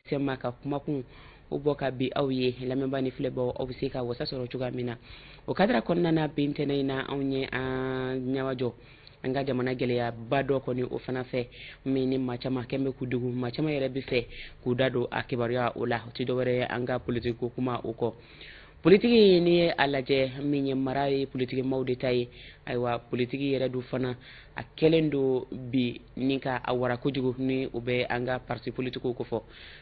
tema ka kuma kun o boka bi aw ye lamɛnba ni filɛbaw aw bɛ se ka wasa sɔrɔ cogoya min na o kadira kɔnɔna na bi ntɛnɛ in na anw ye an ɲɛwajɔ an ka jamana gɛlɛya ba dɔ kɔni o fana fɛ min ni maa caman kɛn bɛ k'u degun maa caman yɛrɛ bɛ fɛ k'u da don a kibaruya o la o tɛ dɔwɛrɛ ye an ka politiki ko kuma o kɔ politiki ni ye a lajɛ min ye mara ye politiki maaw de ta ye ayiwa politiki yɛrɛ du fana a kɛlen do bi ni ka a wara kojugu ni o bɛ an ka parti politikiw ko fɔ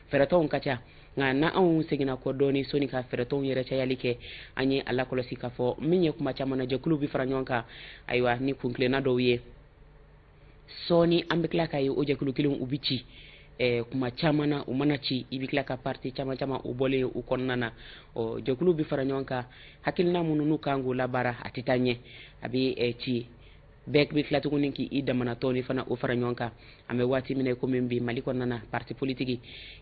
fɛɛrɛtɔnw ka ca nka na anw seginna kɔ dɔɔni soni ka fɛɛrɛtɔnw yɛrɛ cayali kɛ an ye ala kɔlɔsi k'a fɔ min ye kuma caman na jɛkulu bi fara ɲɔgɔn kan ayiwa ni kunkilenna dɔw ye sɔɔni an bɛ tila ka ye o jɛkulu kelen u bi ci kuma caman na u mana ci i bɛ tila ka parti caman caman u bɔlen u kɔnɔna na jɛkulu bi fara ɲɔgɔn kan hakilina minnu n'u kan k'o labaara a tɛ taa ɲɛ a bɛ ci bɛɛ bɛ tila tuguni k'i damanatɔ ni fana o fara ɲɔgɔn kan an bɛ waati min na komi bi mali kɔnɔna na parti politiki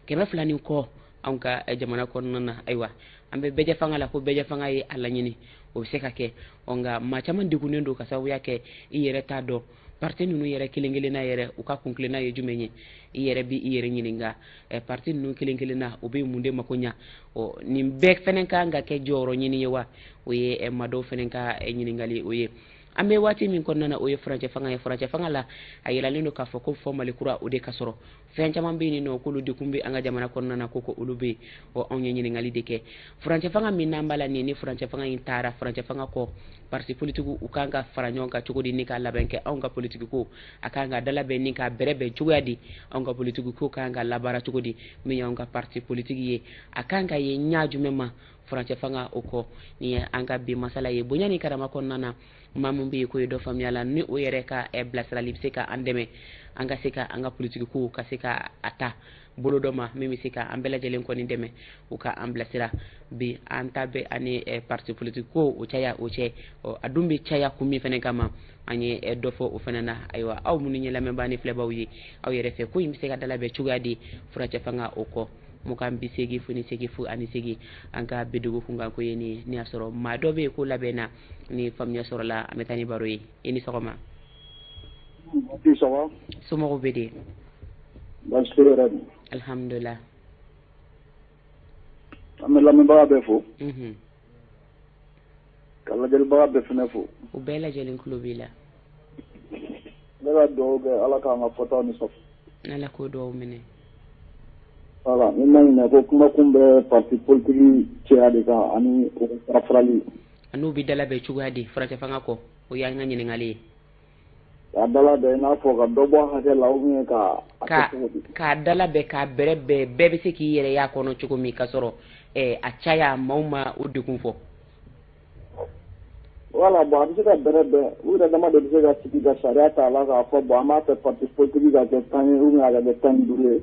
200 ni kɔ anw ka jamana kɔnɔna na ayiwa an bɛ bɛjɛ fanga la ko bɛjɛ fanga ye a laɲini o bɛ se ka kɛ nka maa caman degunnen don ka sababuya kɛ i yɛrɛ t'a dɔn parti ninnu yɛrɛ kelen kelenna yɛrɛ u ka kunkilenna ye jumɛn ye i yɛrɛ bi i yɛrɛ ɲininka parti ninnu kelen kelenna o bɛ mun de mako ɲa nin bɛɛ fɛnɛ kan ka kɛ jɔyɔrɔ ɲini ye wa o ye maa dɔw fɛnɛ ka ɲininkali o ye an bɛ waati min kɔnɔna na o ye furancɛ fanga ye furancɛ fanga la a yiralen don k'a fɔ ko fɔ mali kura o de ka sɔrɔ fɛn caman bɛ yen nɔ k'olu dekun bɛ an ka jamana kɔnɔna na ko olu bɛ yen anw ye ɲininkali de kɛ furancɛ fanga min n'an b'a la nin ni furancɛ fanga in taara furancɛ fanga kɔ parti politiku u kan ka fara ɲɔgɔn kan cogo di ni ka labɛn kɛ anw ka politiki ko a kan ka dalabɛn ni ka bɛrɛbɛn cogoya di anw ka politiki ko kan ka labaara cogo di min y'anw ka parti politiki ye a kan ka ye ɲa jumɛn ma furancɛ fanga o kɔ ni ye an ka bi masala ye bonya ni karama kɔnɔna na maa min bɛ yen ko ye dɔ faamuya la ni o yɛrɛ ka bilasirali bɛ se ka an dɛmɛ an ka se ka an ka politiki ko ka se ka a ta bolo dɔ ma min bɛ se ka an bɛɛ lajɛlen kɔni dɛmɛ u ka an bilasira bi an ta bɛ ani parti politiki ko o caya o cɛ a dun bɛ caya kun min fɛnɛ kama an ye dɔ fɔ o fɛnɛ na ayiwa aw minnu ye lamɛnbaa ni filɛbaw ye aw yɛrɛ fɛ ko in bɛ se ka dalabɛn cogoya di furancɛ fanga o kɔ mukan bi segi fu ni segi fu ani segi an ka bidugu kunkan ko ye ni y'a sɔrɔ maa dɔ bɛ yen ko labɛnna ni faamuya sɔrɔla an bɛ taa ni baro ye i ni sɔgɔma somɔgɔw bɛ de alhamdulillah an bɛ lamɛnbaga bɛɛ fo ka lajɛlibaga bɛɛ fɛnɛ fo u bɛɛ lajɛlen tulo b'i la ne ka dugawu kɛ ala k'an ka fɔtaw ni sɔrɔ n'ala k'o dugawu minɛ voilà ni ma ɲinɛ ko kuma kun bɛ parti politiki cɛya de kan ani o farafarali n'u bɛ dalabɛn cogoya di furancɛ fanga kɔ o y'an ka ɲininkali ye k'a dalabɛn i n'a fɔ ka dɔ bɔ hakɛ la ou k'a dalabɛn k'a bɛrɛbɛn bɛɛ bɛ se k'i yɛrɛ y'a kɔnɔ cogo min ka sɔrɔ a caya maaw ma o degun fɔ voilà bon a bɛ se ka bɛrɛbɛn u yɛrɛ dama de bɛ se ka sigi ka sariya ta la k'a fɔ bon an b'a fɛ parti politiki ka kɛ 10 ye ou bien a ka kɛ 15 ye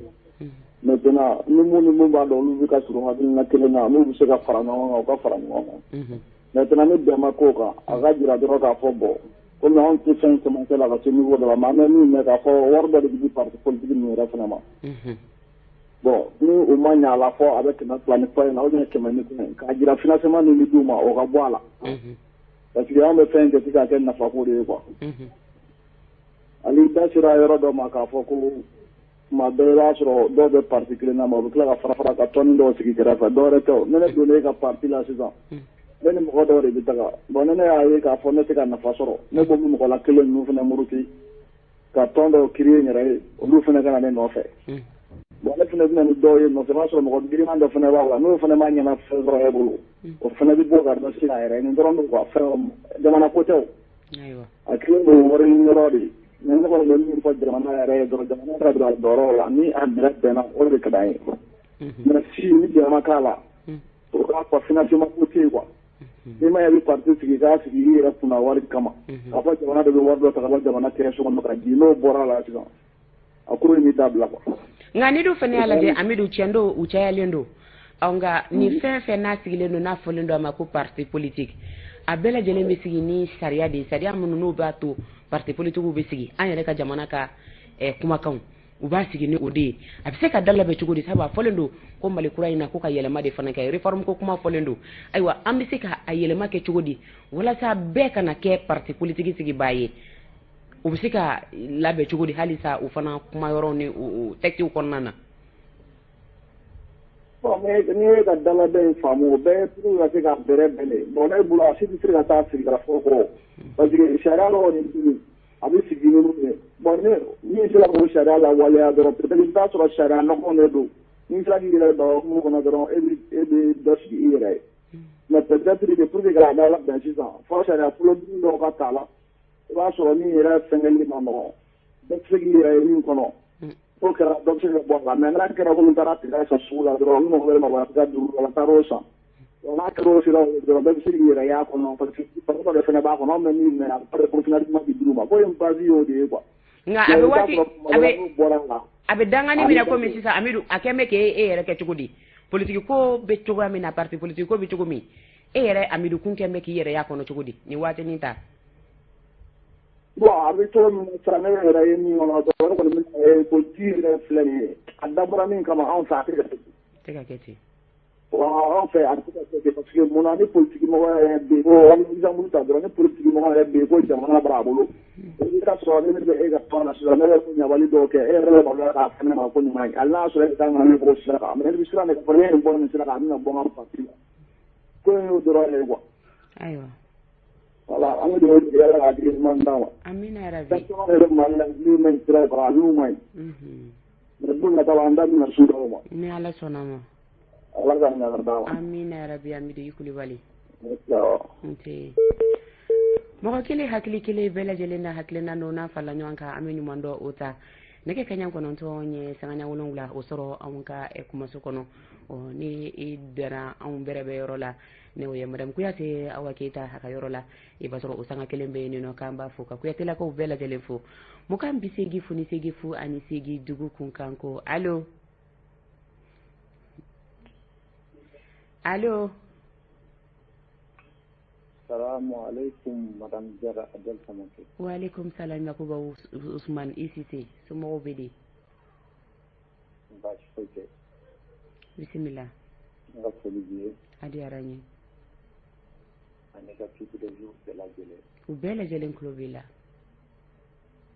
maintenant ni mun b'a dɔn olu bɛ ka surun hakilina kelen na n'u bɛ se ka fara ɲɔgɔn kan u ka fara ɲɔgɔn kan maintenant ni bɛn ma k'o kan a ka jira dɔrɔn k'a fɔ bon komi anw tɛ fɛn cɛmancɛ la ka se niveau dɔ la mais an bɛ min mɛn k'a fɔ wari dɔ de bɛ di parti politiki ninnu yɛrɛ fana ma bon ni u ma ɲɛ a la fɔ a bɛ 200 ni fɔ in na ou bien 100 ni kɛmɛ k'a jira financement min bɛ d'u ma o ka bɔ a la parce que an bɛ fɛn jate k'a kɛ nafako de ye quoi hali da sera yɔrɔ dɔ ma k'a fɔ ko tuma bɛɛ i b'a sɔrɔ dɔw bɛ parti kelen na ma u bɛ tila ka fara fara ka tɔni dɔw sigi kɛrɛfɛ dɔw yɛrɛ tɛ ne donnen e ka parti la sisan ne ni mɔgɔ dɔw de bɛ taga bon ne y'a ye k'a fɔ ne tɛ ka nafa sɔrɔ ne ko mɔgɔ la kelen ninnu fana muruti ka tɔn dɔw créer n yɛrɛ ye olu fana ka na ne nɔfɛ bon ne fana bɛna ni dɔw ye nɔfɛ i b'a sɔrɔ mɔgɔ giriman dɔ fana b'a la n'o fana ma ɲɛna fɛn sɔrɔ e bolo o fana bɛ bɔ ka dɔ sigi a yɛrɛ nin dɔrɔn don quoi fɛn jamana ko tɛ o a kelen don wari ɲini yɔrɔ de mais ne kɔni bɛ min fɔ jamana yɛrɛ ye dɔrɔn jamana ka don a jɔyɔrɔ la ni a minɛ bɛnna o de ka d'an ye mais si ni jamana k'a la o k'a fɔ financement ko tɛ yen quoi ni ma ye i bɛ parti sigi k'a sigi i yɛrɛ kunna wari kama k'a fɔ jamana de bɛ wari dɔ ta ka bɔ jamana kɛrɛfɛ kɔnɔ ka di n'o bɔra la sisan a kuru in bɛ dabila quoi. nka ni dun fana y'a lajɛ Amidu tiɲɛ don u cayalen don nka nin fɛn fɛn n'a sigilen don n'a fɔlen don a ma ko parti politique a bɛɛ lajɛlen bɛ sigi ni sariya de ye sariya minnu n'u b'a to parti politikiw bɛ sigi an yɛrɛ ka jamana ka kumakanw u b'a sigi ni o de ye a bɛ se ka dalabɛn cogo di sabu a fɔlen don ko mali kura in na ko ka yɛlɛma de fana kɛ réforme ko kuma fɔlen don ayiwa an bɛ se ka a yɛlɛma kɛ cogo di walasa bɛɛ kana kɛ parti politique sigibaa ye u bɛ se ka labɛn cogo di halisa u fana kuma yɔrɔ ni o texte kɔnɔna na non ne ka dala bɛ faamu bɛɛ pour ka se ka bɛrɛ bɛn bon ne bolo a si tɛ se ka taa sigi ka fɔ kɔrɔ parce que sariya dɔw ni dimi a bɛ sigi ni mun ye bon ni sera k'o sariya la waleya dɔrɔn peut-être i bɛ taa sɔrɔ sariya nɔgɔn de don ni sera k'i yɛrɛ don hukumu kɔnɔ dɔrɔn e bɛ dɔ sigi i yɛrɛ ye mais peut-être que pour que ka da labɛn sisan fɔ sariya folotigi dɔw ka ta la i b'a sɔrɔ min yɛrɛ fɛngɛli ma nɔgɔn bɛɛ tɛ se k'i yɛrɛ ye min kɔnɔ o kɛra dɔ bɛ se ka bɔ a la mais n'a kɛra ko n taara tigɛ san sugu la dɔrɔn n mago bɛ mɔgɔ ka duuru la n taara o san n'a kɛra o sira dɔrɔn bɛɛ bɛ se k'i yɛrɛ y'a kɔnɔ parce que dɔ fana b'a kɔnɔ anw bɛ min mɛn a bɛ professionnalisme di duuru ma ko in base y'o de ye quoi nka a bɛ waati a bɛ dangani min na komi sisan Amidu a kɛn bɛ k'e yɛrɛ kɛ cogo di politique ko bɛ cogoya min na parti politique ko bɛ cogo min e yɛrɛ Amidu kun kɛn bɛ k'i yɛrɛ y'a kɔnɔ cogo di nin waatinin ta bon a bɛ cogo min sara ne yɛrɛ ye min kɔnɔ dɔrɔn ne kɔni bɛ politique yɛrɛ filɛ nin ye a dabɔra min kama anw fɛ a tɛ ka kɛ ten anw fɛ a tɛ ka kɛ ten parce que munna ni politique mɔgɔ yɛrɛ bɛ yen ko an bɛ exemple ta dɔrɔn ni politique mɔgɔ yɛrɛ bɛ yen ko jamana b'a bolo i ka sɔrɔ ne bɛ e ka tɔn na sisan ne bɛ ɲawali dɔw kɛ e yɛrɛ bɛ maloya k'a fɛn ne ma ko ɲuman ye hali n'a sɔrɔ e ka kan ka ne bɔ sira kan mais ne bɛ sira ne fɔ ne ye nin bɔ nin sira kan a bɛna bɔ n ka parti la ko in y'o dɔrɔn ye quoi ayiwa voilà an bɛ dugawu tigɛ Ala ka hakili ɲuman d'an ma amina yarabi caman yɛrɛ Mali la n'u ma nin sira kan a n'u ma ɲi mais don nataw la an da bɛna su dɔw ma ni Ala sɔnna ma Ala ka ɲa d'an ma amina yarabi Amidu i Kulibali nte mɔgɔ kelen hakili kelen bɛɛ lajɛlen na hakilina n'o n'a fala ɲɔgɔn kan an bɛ ɲuman dɔn o ta nɛgɛ kaɲa kɔnɔntɔn ye sangaɲa 7 o sɔrɔ anw ka kumaso kɔnɔ ni i dara anw bɛrɛ bɛ yɔrɔ la ne o ye madame Kuyate Awa Keita a ka yɔrɔ la i b'a sɔrɔ o sanga kelen bɛ yen nɔ k'an b'a fo ka Kuyatelakaw bɛɛ lajɛlen fo mukan bi segi fu ni segi fu ani segi dugu kunkan ko allo allo Salamu alaikum madame Jara Adel Samake. Wa alaikum salam Yakuba Usman ICC somɔgɔw bɛ di Baasi foyi tɛ bisimila n ka foli b'i ye a diyara n ye ani ka équipe de jour bɛɛ lajɛlen u bɛɛ lajɛlen tulo b'i la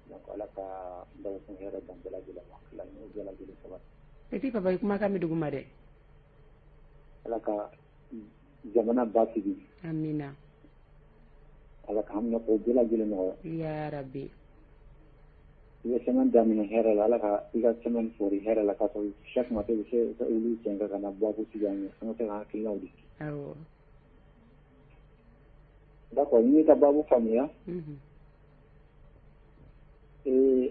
donc Ala ka dagakun hɛrɛ dan bɛɛ lajɛlen ma Ala n'o bɛɛ lajɛlen sabati petit papa i kumakan bɛ duguma dɛ Ala ka jamana basigi amina Ala ka hamina ko bɛɛ lajɛlen nɔgɔya ya rabbi i bɛ semaine daminɛ hɛrɛ la Ala ka i ka semaine fori hɛrɛ la k'a sɔrɔ chaque matin i bɛ se ka olu cɛn ka na baabu sigi an ye an ka se ka hakilinaw di awɔ d'accord n y'i ka baabu faamuya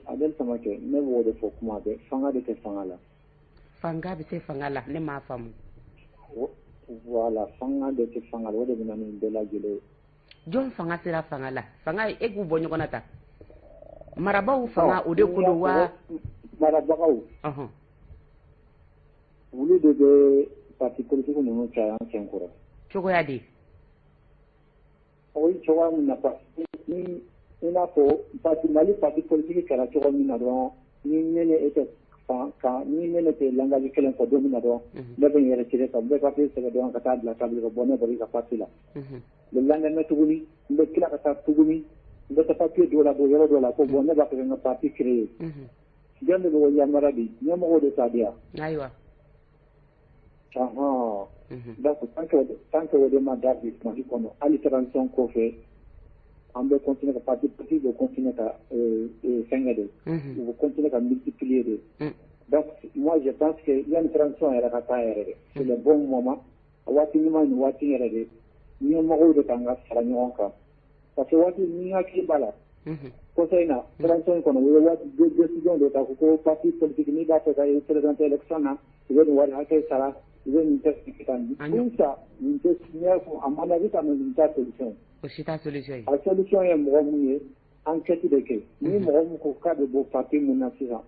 Adel Samake ne b'o de fɔ kuma bɛɛ fanga de tɛ fanga la fanga bɛ se fanga la ne m'a faamu voilà fanga de tɛ fanga la o de bɛ na ni bɛɛ lajɛlen ye jɔn fanga sera fanga la fanga e k'u bɔ ɲɔgɔn na ta marabaw fanga o de ko don wa marabagaw olu de bɛ parti politique ninnu caya an sen kɔrɔ cogoya di o ye cogoya min na ni i n'a fɔ Mali parti politique kɛra cogo min na dɔrɔn ni ne ni e tɛ ni ne tɛ langage kelen fɔ don min na dɔrɔn ne bɛ n yɛrɛ tiré ka bɛɛ papier sɛbɛn dɔrɔn ka taa bila table kan bɔ ne bɔra i ka parti la le lendemain tuguni n bɛ tila ka taa tuguni n bɛ taa papier dɔ la don yɔrɔ dɔ la ko bon ne b'a fɛ ka n ka parti créer jɔn de bɛ o yamaruya di ɲɛmɔgɔw de t'a di yan ayiwa donc tant que o de ma da bi Mali kɔnɔ hali transition kɔfɛ an bɛ continuer ka parti politique bɛ continuer ka fɛngɛ de u bɛ continuer ka multiplier de donc moi je pense que yanni transition yɛrɛ ka taa yɛrɛ de c'est le bon moment a waati ɲuman nin waati yɛrɛ de ɲɛmɔgɔw de kan ka fara ɲɔgɔn kan parce que waati ni hakili b'a la kɔsɔ in na transition in kɔnɔ u ye waati décision dɔ ta ko parti politique n'i b'a fɛ ka présenter élection na i bɛ nin wari hakɛ sara i bɛ nin kɛ ka nin tout ça nin tɛ ɲɛ fɔ a man di ka nin ta solution o si t'a solution ye a solution ye mɔgɔ mun ye enquête de kɛ ni mɔgɔ mun ko k'a bɛ bɔ parti mun na sisan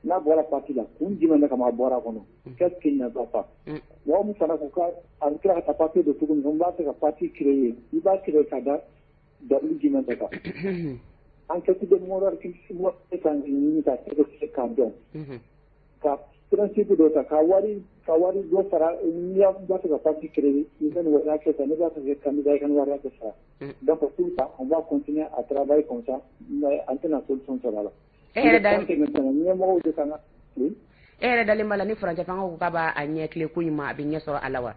n'a bɔra parti la kun jumɛn de kama a bɔra kɔnɔ qu'est-ce qu'il ne va pas mɔgɔ mun fana ko a bɛ tila ka taa papier de tuguni n b'a fɛ ka parti créer i b'a créer ka da dabili jumɛn de kan enquête de moralité kan ɲini ka sɛgɛsɛgɛ k'a dɔn ka principe dɔ ta ka wari dɔ fara n'i b'a fɛ ka parti créer i ka nin wari hakɛ ta ne b'a fɛ ka candidat i ka nin wari hakɛ sara donc tout ça on va continuer à travailler comme ça mais an tɛna solution sɔrɔ a la ɲɛmɔgɔw de kan ka ere dali mala ni France fanga ko kaba anye kle kuyima bi nyeso alawa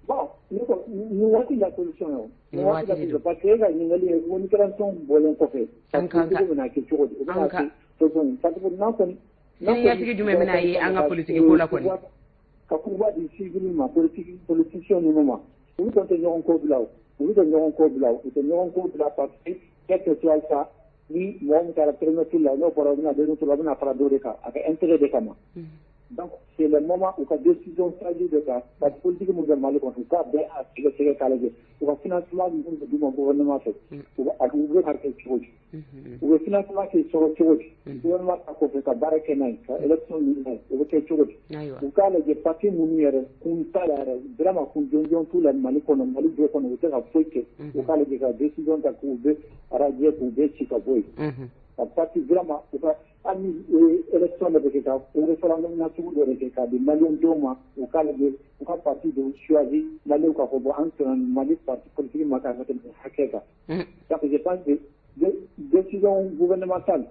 bon ni wati la solution ni wati la parce que ga ni ngali woni transition bolen ko fe anka na ke choro anka solution parce que na ko ni ya tigi jume mina yi anga politique ko la ko ni ka ku ba di civil ma politicien ni mama vous êtes un ko blaw vous êtes un ko blaw vous êtes un ko blaw parce que quelque chose ça ni mon caractère naturel no pour una de nous la para do de ka aka intérêt de kama donc c'est le moment où la décision s'agit de ça la politique gouvernementale contre ça bien à ce que c'est calé pour le financement du gouvernement fait pour ouvrir quelque chose pour le financement qui sur chose gouvernement a fait ka barake nay ka élection ni pour quelque chose pour ka le parti muniere kun tala vraiment kun jonjon tout la mali kono mali do kono te ka foike pour ka le décision ta ku be araje ku be chikaboy parti vraiment pour ani élection de Bekeka au référendum national de Bekeka de Malien Doma au calme au parti de choisi Malien ko bo entre Mali parti politique makaka de hakeka ça que je pense que décision gouvernementale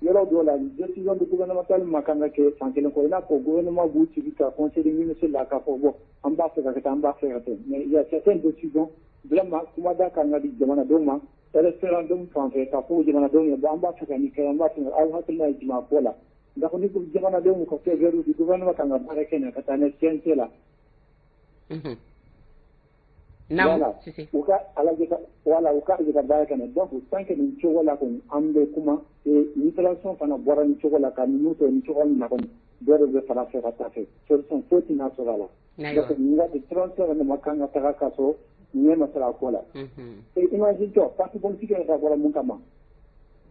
yoro do la décision de gouvernementale makanga ke sankelen ko na ko gouvernement bu ci ka conseil des ministres la ka ko bo ambassadeur ka ambassadeur mais il y a certaines décisions vraiment kuma da kan ngadi jamana doma référendum français ka ko jamana doma ba ambassadeur ni ka ambassadeur al hakilla jima kola da ko ni ko jamana doma ko ke veru di gouvernement kan ga bare ken ka tane cienté la nam si si uka alaje ka wala uka je ka bare ken donc tant que ni cho wala ko ambe kuma et migration fana bora ni cho wala ka ni muto ni cho na ko dore be fara fa ta fe solution foti na so wala donc ni ga de transfer na makanga ta ka so ni ma sala kola et imagine to parti politique ka wala mun kama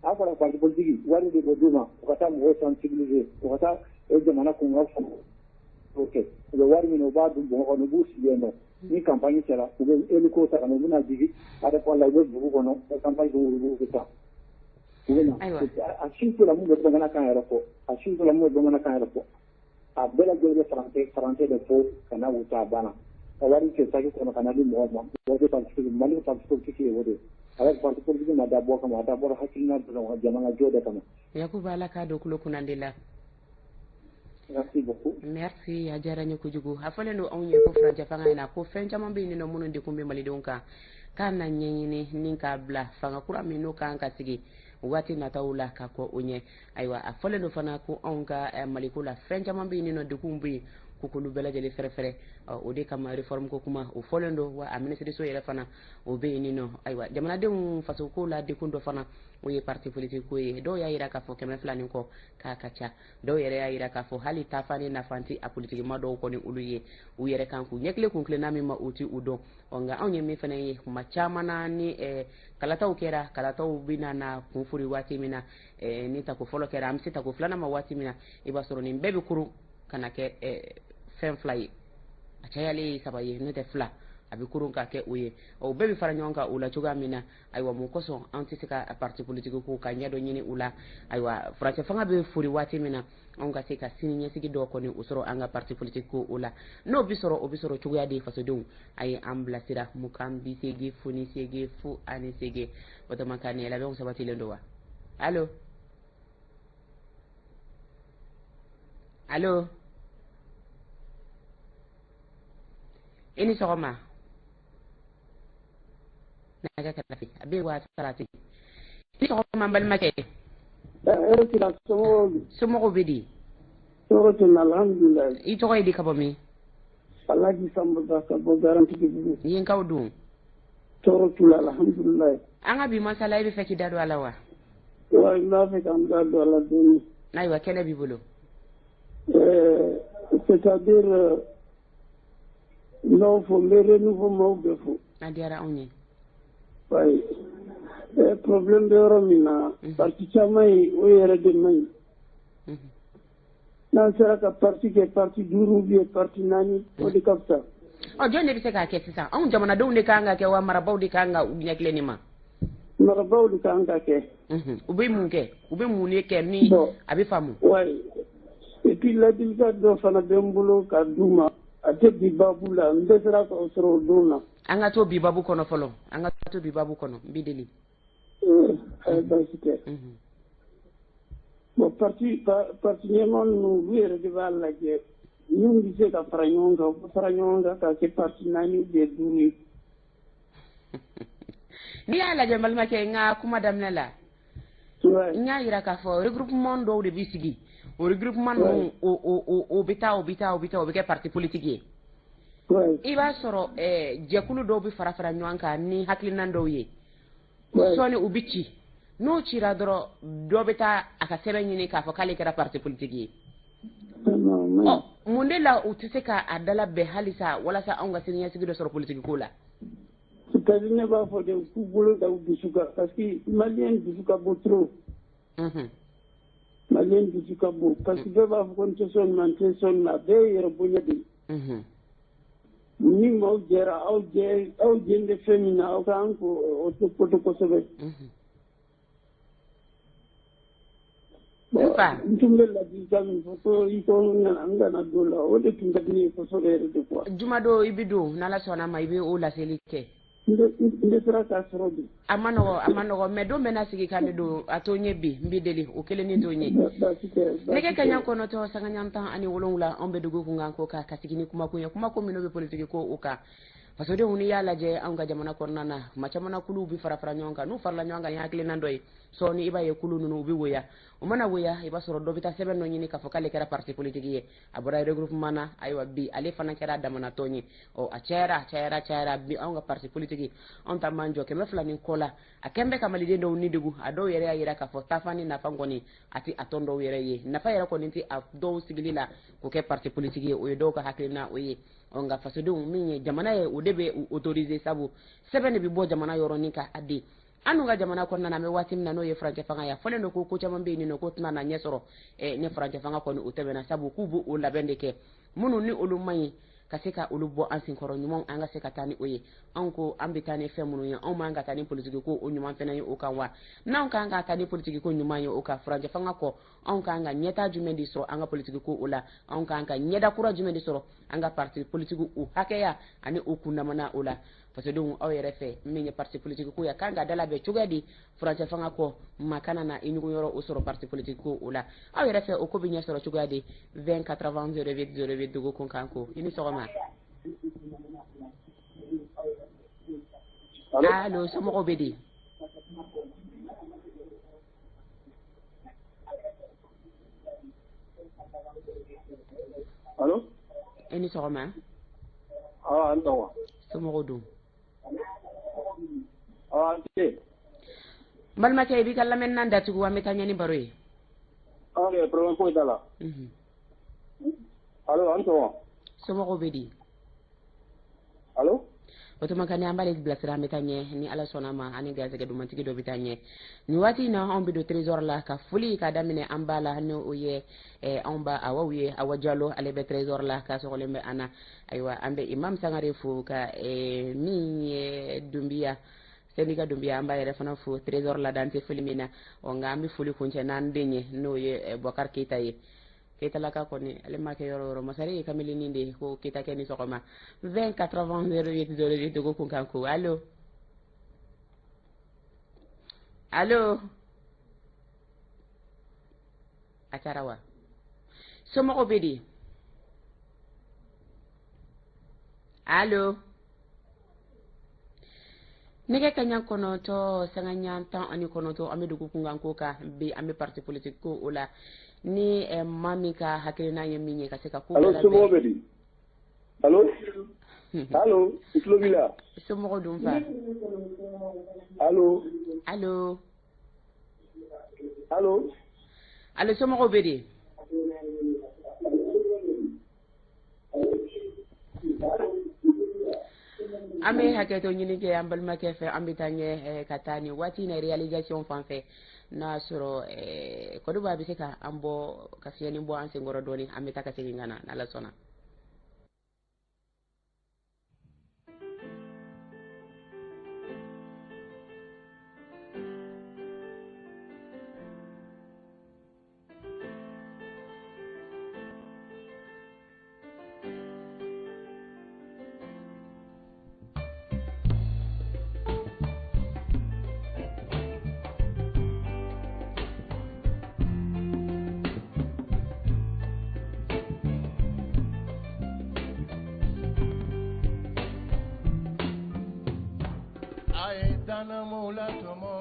akora parti politique wali de goduma ukata mo sensibiliser ukata e jamana ko ngafo ok le wari ni no ba du bon on bu si yeno ni campagne sera ube ele ko sa kana buna jigi ada ko la bu ko no campagne bu ko ta a cinto la mu be ngana kan era ko a cinto la mu be ngana kan era ko a bela jere français de fo kana wuta bana wari ke sa ko kana di mo mo wode parti mali parti politique wode avec parti politique na dabo kama dabo hakilina do jamana jode kama yakuba ala ka do kulo kunandila merci beaucoup merci a jaranya ko jugo ha fale no onye ko franja fanga na ko fenja mambe ni no muno de kumbe mali donka kana nyenyini ninka bla fanga kura mino kanka tigi wati na taula ka ko onye aywa a fale no fana ko onka mali ko la fenja mambe ni no de kumbe kukulu bela jeli fere fere o de kama reform ko kuma o folendo wa a ministre so yele fana o be ni no aywa jamana de faso ko la de kundo fana o ye parti politique ko ye do ya ira ka fo kemen flani ko ka kacha do yere ya ira ka fo hali ta fani na fanti a politique ma do ko ni uluye u yere kan ku nyekle ku kle na mi ma uti udo onga onye mi fana ye ma chamana ni kalata ukera kalata ubina na kumfuri wati mina ni ta ko folo kera amsi ta ko flana ma wati mina iba soro ni bebe kuru kana ke fen fly a chayali sabaye no te fla abi kurun ka ke uye o bebi fara nyonka ula chuga mina aywa mu koso antisika parti politique ko ka nyado nyini ula aywa fracha fanga be furi wati mina onga sika sinya sigi do ko ni usoro anga parti politique ko ula no bisoro chuga de faso dum ay ambla sira mukambi segi funi segi fu ani segi wata makane la be on sabati lendo wa allo ini sogoma naga katafi abi wa sarati ini sogoma mbal make erkila sumo bidi sorotun alhamdulillah I to di kabomi alaji samba ka bo garanti bi yin kawdu sorotun alhamdulillah anga bi masala bi feki dadu alawa wa ina fe kam dadu ala duni aywa kele bi bolo c'est-à-dire non faut le renouveau de fou adiara onye oui problème de romina parti chamai o yere de mai na sera ka parti ke parti duru bi parti nani o de kapsa o jonne bi se ka ke sisa on jamana do ne kanga ke wa marabaw di kanga unyakle ni ma marabaw di kanga ke ube mu ne ke ni abi famu oui et puis la dilga do fana dembulo ka duma ate bibabu la ndesera ko soro duna anga to bibabu kono folo anga to bibabu kono bideli ay basike bon parti ɲɛma ninnu olu yɛrɛ de b'a lajɛ minnu bɛ se ka fara ɲɔgɔn kan u bɛ fara ɲɔgɔn kan ka kɛ parti 4 de 5 ye. N'i y'a lajɛ balimakɛ n ka kuma daminɛ la n y'a yira k'a fɔ regroupement dɔw de bɛ sigi o regroupement ninnu o bɛ taa o bɛ kɛ parti politique ye i b'a sɔrɔ jɛkulu dɔw bɛ fara ɲɔgɔn kan ni hakilina dɔw ye sɔɔni u bɛ ci n'o cira dɔrɔn dɔ bɛ taa a ka sɛbɛn ɲini k'a fɔ k'ale kɛra parti politique ye mun de la u tɛ se k'a dalabɛn halisa walasa anw ka siniɲɛsigi dɔ sɔrɔ politique ko la. C'est-à-dire ne b'a fɔ de k'u bolo da u dusu kan parce que maliyɛn dusu ka bon trop. Maliyɛn dusu ka bon parce que bɛɛ b'a fɔ ko n tɛ sɔn nin ma n tɛ sɔn nin ma bɛɛ ye yɛrɛ bonya de ye. Ni maaw jɛra aw jɛn bɛ fɛn min na aw k'an ko o to kosɛbɛ. N tun bɛ ladilikan min fɔ ko i ko n kana don la o de tun ka di ne ye kosɛbɛ yɛrɛ de quoi. Juma don i bɛ don n'Ala sɔnna ma i bɛ o laseli kɛ. A ma nɔgɔ mais don bɛ na sigi kan de don a to ɲɛ bi n bɛ deli o kelen ni to ɲɛ nɛgɛ kaɲa kɔnɔtɔ sangaɲan 17 anw bɛ dugu kun kan ko ka sigi ni kuma kun ye kuma ko minnu bɛ politique ko o kan fasodenw n'i y'a lajɛ anw ka jamana kɔnɔna na kuma caman kuluw bɛ fara ɲɔgɔn kan n'u farala ɲɔgɔn kan ni hakilina dɔ ye sɔɔni i b'a ye kulu ninnu u bɛ woya o mana woya i b'a sɔrɔ dɔ bɛ taa sɛbɛn dɔ ɲini k'a fɔ k'ale kɛra parti politique ye a bɔra regroupement na ayiwa bi ale fana kɛra damanatɔn ye a cayara bi anw ka parti politique anw ta man jɔ 200 ni kɔ la a kɛn bɛ ka maliden dɔw ni degun a dɔw yɛrɛ y'a yira k'a fɔ tafa ni nafa kɔni a tɛ a tɔn dɔw yɛrɛ ye nafa yɛrɛ kɔni tɛ a dɔw sigili la k'o kɛ parti politique ye o ye dɔw ka hakilina o ye nka fasodenw min ye jamana ye o de bɛ autoriser sabu sɛbɛn de bɛ bɔ jamana yɔrɔnin ka a di an ka jamana kɔnɔna na an bɛ waati min na n'o ye furancɛ fanga ye fɔlen don ko caman bɛ yen nɔ ko tɛna na ɲɛ sɔrɔ ne furancɛ fanga kɔni o tɛmɛna sabu k'u b'o labɛn de kɛ minnu ni olu man ɲi ka se ka olu bɔ an senkɔrɔ ɲumanw an ka se ka taa ni o ye anw ko an bɛ taa ni fɛn minnu ye anw m'an ka taa ni politique ko o ɲuman fana ye o kan wa n'anw k'an ka taa ni politique ko ɲuman ye o kan furancɛ fanga kɔ anw k'an ka ɲɛtaa jumɛn de sɔrɔ an ka politique ko o la anw k'an ka ɲɛda kura jumɛn de sɔrɔ an ka parti politique o hakɛya ani o kundamana o la fasodenw aw yɛrɛ fɛ min ye parti politique ko ya kan ka dalabɛn cogoya di furancɛ fanga kɔ maa kana na i ɲugun yɔrɔ o sɔrɔ parti politique ko o la aw yɛrɛ fɛ o ko bɛ ɲɛ sɔrɔ cogoya di 20 80 08 dogo kun kan ko i ni sɔgɔma allo somɔgɔw bɛ di allo i ni sɔgɔma an tɔgɔ somɔgɔw don balimakɛ i b'i ka lamɛnni datugu an bɛ taa ɲɛ ni baro ye problème foyi t'a la allo an tɔgɔ somɔgɔw bɛ di allo o tuma kan an b'ale bilasira an bɛ taa ɲɛ ni Ala sɔnna ma ani garisɛgɛ dumatigi dɔ bɛ taa ɲɛ nin waati in na anw bɛ don trésor la ka foli ka daminɛ an b'a la n'o ye anw ba Awaw ye Awa Jalo ale bɛ trésor la ka sɔgɔlen bɛ an na ayiwa an bɛ Imam Sangare fo ka min ye Dumbiya Sɛnika Dumbiya an b'a yɛrɛ fana fo trésor la dan tɛ foli min na nka an bɛ foli kuncɛ n'an den ye n'o ye Bukar Keyita ye Keyita laka kɔni ale ma kɛ yɔrɔ o yɔrɔ masare ye kamelenin de ko Keyita kɛ ni sɔgɔma 20 80 08 dogo kun kan ko allo allo a taara wa somɔgɔw bɛ di allo nɛgɛ kaɲa kɔnɔntɔ sangaɲa 19 an bɛ dugu kun kan ko kan bi an bɛ parti politique ko o la ni maa min ka hakilina ye min ye ka se ka ko allo somɔgɔw bɛ di allo allo i tulo b'i la somɔgɔw dun fa allo allo allo allo somɔgɔw bɛ di an bɛ hakɛto ɲini kɛ an balimakɛ fɛ an bɛ taa ɲɛ ka taa ni waati in na réalisation fan fɛ n'a sɔrɔ Kɔdiba bɛ se ka an bɔ ka fiɲɛni bɔ an senkɔrɔ dɔɔni an bɛ taa ka segin ka na n'Ala sɔnna dana mola tomo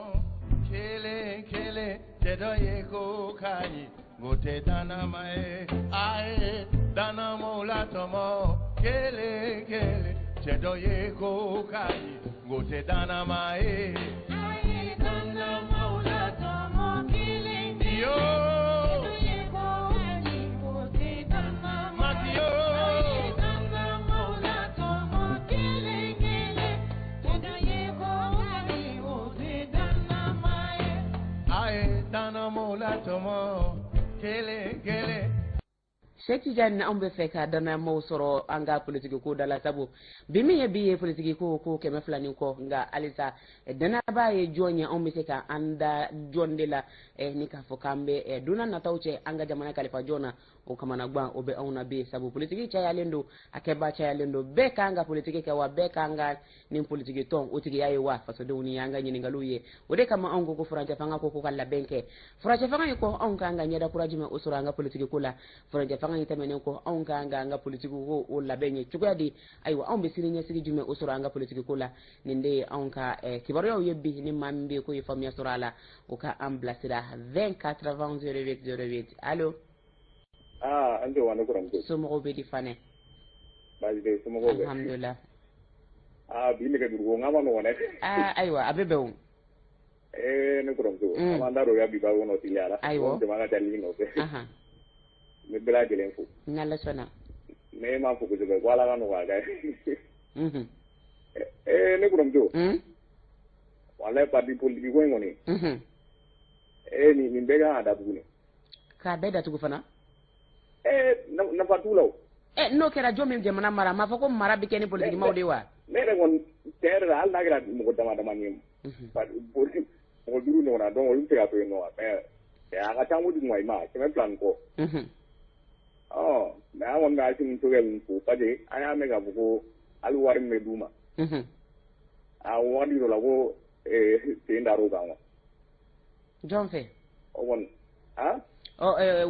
kele kele tedo yeko kai gote dana mae ae dana mola tomo kele kele tedo yeko kai gote dana mae ae dana mola tomo kele yo Sheki jan na umbe feka dana mo soro anga politiki ko dala sabu bimi ye biye politiki ko keme flani ko nga alisa dana ba ye jonya umbe seka anda jondela ni ka fokambe duna na tawche anga jamana kalifa jona o kamana gba obe ona be sabu politiki cha yalendo akeba cha yalendo be kanga politiki ka wa be kanga ni politiki ton o tigi yayi wa faso de uni yanga nyini ngaluye ode kama ongo ko franja fanga ko kala benke franja fanga ko on kanga nyeda kuraji me usura anga politiki kula franja fanga itamene ko on kanga anga politiki ko o labenye chugadi aywa on be sirinya sigi jume usura anga politiki kula ninde on ka kibaro yebbi ni mambe ko yefamia surala o ka amblasira 208008 allo ande wana kuramto sumo be di fane baide sumo go alhamdulillah bi ne ka duru ngama no wana aywa abebe on ne kuramto amanda ro ya bi ba wono tilara de manga dali no be me bela de l'info nyalla sona me ma fu ko be wala ngano wa ga ne kuramto wala pa di politique ko ngoni ni mbega ada bune ka beda tugu fana na fatulaw no kera jomim je mana mara ma fako mara bi keni politique mawde wa ne gon terre al nagra mo dama dama ni pa politique mo duru no na don o te ato no ya ga tamu di ngwai ma ke me plan ko na won ga tin to gel ko pade aya me ga bugo al war me duma wadi do la go te ndaro ga ngo jonfe won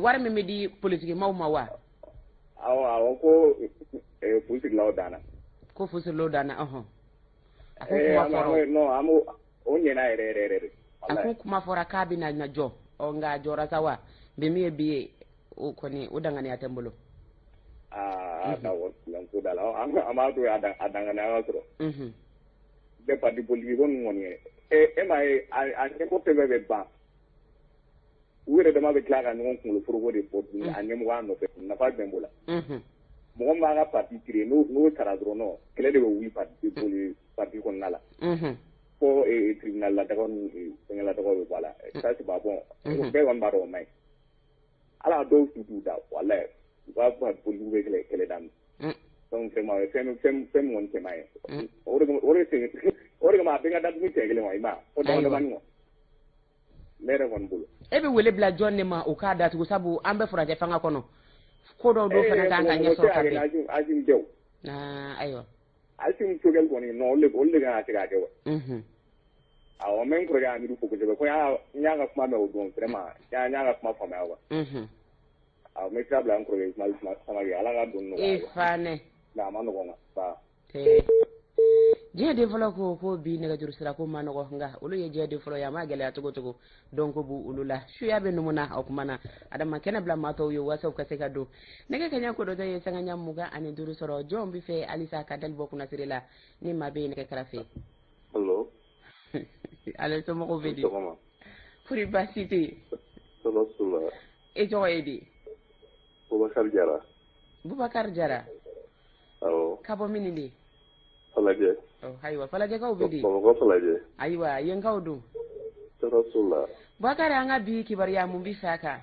war me di politique mawma wa ko fusi law dana ko fusi law dana ako kuma foro no amo onye na ere ako kuma fora kabina na jo o nga jora sawa be mi biye o koni o dangani atembolo dawo lan ko dala ama to adanga na asro de parti politique on ngoni mai a ne ko tebe ba wure de ma be klara non ko le forogo de portu anyem wa no pe na fa bembola mo ma ga parti créé no taradro no kele de wi parti parti kon nala ko tribunal la dagon ngala dago wala ça c'est pas bon be won baro mai ala do su da wala wa pa politique kele dam donc vraiment fem won ke mai ore ma be ga da mi tegele mai ma o da man mere won bulu ebe wele bla jonne ma o ka datu sabu ambe furaje fanga kono ko do fana tanga nyeso kabe ajim dew ayo ajim tugel koni no le ga tiga dew awo men ko ga mi du ko ko ya nyanga kuma me odon vraiment ya nyanga kuma fa me awa awo me tabla ko ga mal sama ya ala ga don no fane na ma no ba je de folo ko bi ne ga juru sira ko mano ko nga ulu ye je de folo ya ma gele atugo tugo donc bu ulula shu ya be numuna o kuma adama kena bla ma to yo wasa ko se kado ne ga kanya ko do de sanga nyamuga ani duru soro jombi fe alisa kadal boku na sirila ni ma be ne ka karafe hello ale to mo ko vedi puri basiti solo sula e jo edi Boubacar Jara kabo minindi falaje haywa falaje ka ubidi ko falaje aywa yen ka udu rasulullah Boubacar anga bi kibar ya mun bi saka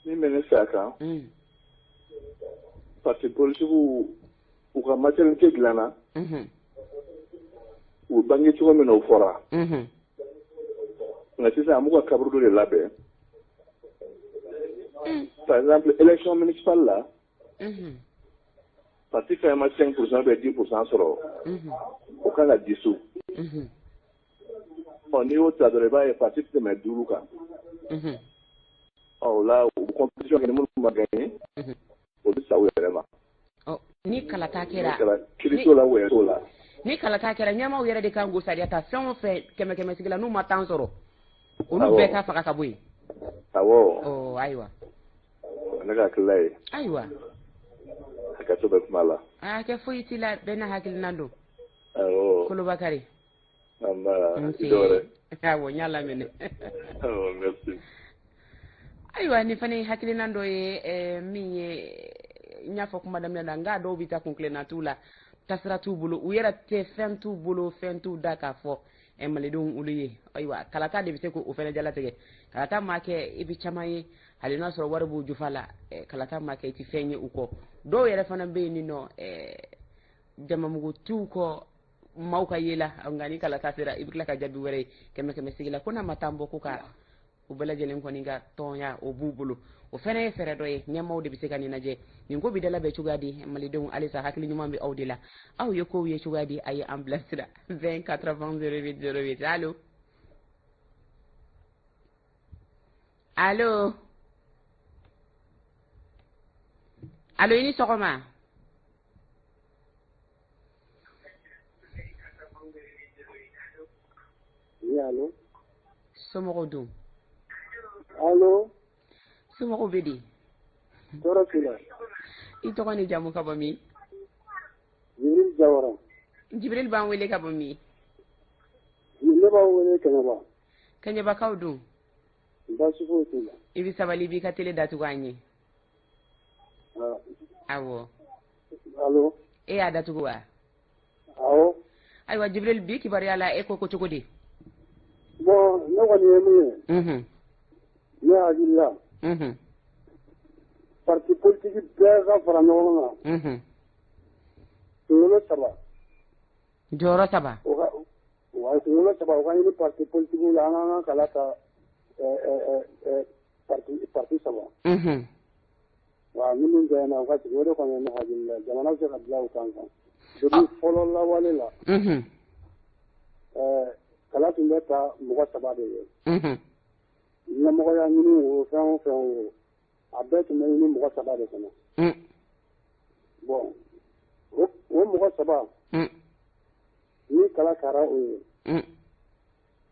ni mene saka parti politique u ka maternité glana u bangi chuko meno fora na sisa amuka kabrudo de labe par exemple élection municipale là parti fait 5% be 10% soro o kala disu on niveau de la parti de Meduruka la compétition que nous avons gagné au ça vraiment ni kala takera Kristo la we tola ni kala ta kɛra ɲɛmaw yɛrɛ de kan go sariya ta fɛn o fɛn kɛmɛ sigila n'u ma tan sɔrɔ olu bɛɛ ka faga ka bɔ yen awɔ ayiwa ne ka hakilila ye ayiwa hakɛto bɛ kuma la kɛ foyi t'i la bɛɛ n'a hakilina don awɔ Kolobakari dɔwɛrɛ awɔ n y'a lamɛn merci ayiwa nin fana ye hakilina dɔ ye min ye n y'a fɔ kuma daminɛ la nka dɔw bɛ taa kunkilenna t'u la tasira t'u bolo u yɛrɛ tɛ fɛn t'u bolo fɛn t'u da k'a fɔ malidenw olu ye ayiwa kalata de bɛ se k'o fana jalatigɛ kalata maa kɛ i bɛ caman ye hali n'a sɔrɔ wari b'u jufa la kalata maa kɛ i tɛ fɛn ye u kɔ dɔw yɛrɛ fana bɛ yen nin nɔ jamamugu t'u kɔ maaw ka yela nka ni kalata sera i bɛ tila ka jaabi wɛrɛ ye kɛmɛ sigila ko n'a ma taa bɔ ko ka u bɛɛ lajɛlen kɔni ka tɔnya o b'u bolo o fana ye fɛɛrɛ dɔ ye ɲɛmaaw de bɛ se ka nin lajɛ nin ko bɛ dalabɛn cogoya di malidenw halisa hakili ɲuman bɛ aw de la aw ye kow ye cogoya di a ye an bilasira 20 80 08 08 allo allo allo i ni sɔgɔma allo somɔgɔw dun allo somɔgɔw bɛ di tɔɔrɔ t'u la i tɔgɔ ni jamu ka bɔ min Jibril Jawara Jibril b'an wele ka bɔ min ne b'aw wele Kɛɲɛba Kɛɲɛbakaw dun baasi foyi t'u la i bɛ sabali i b'i ka télé datugu an ye awɔ allo e y'a datugu wa awɔ ayiwa Jibril bi kibaruya la e ko ko cogo di bon ne kɔni ye min ye ne hakili la parti politique bɛɛ ka fara ɲɔgɔn kan kunkolo 3 jɔyɔrɔ 3 kunkolo 3 o ka ɲini parti politique la an ka kala ta parti 3 wa minnu bɛ na u ka sigi o de kɔni ne hakili la jamana bɛ se ka bila u kan kan depuis fɔlɔ lawale la kala tun bɛ ta mɔgɔ 3 de ye ɲɛmɔgɔya ɲini o fɛn o fɛn o a bɛɛ tun bɛ ɲini mɔgɔ 3 de kɔnɔ bon o mɔgɔ 3 ni kala kɛra o ye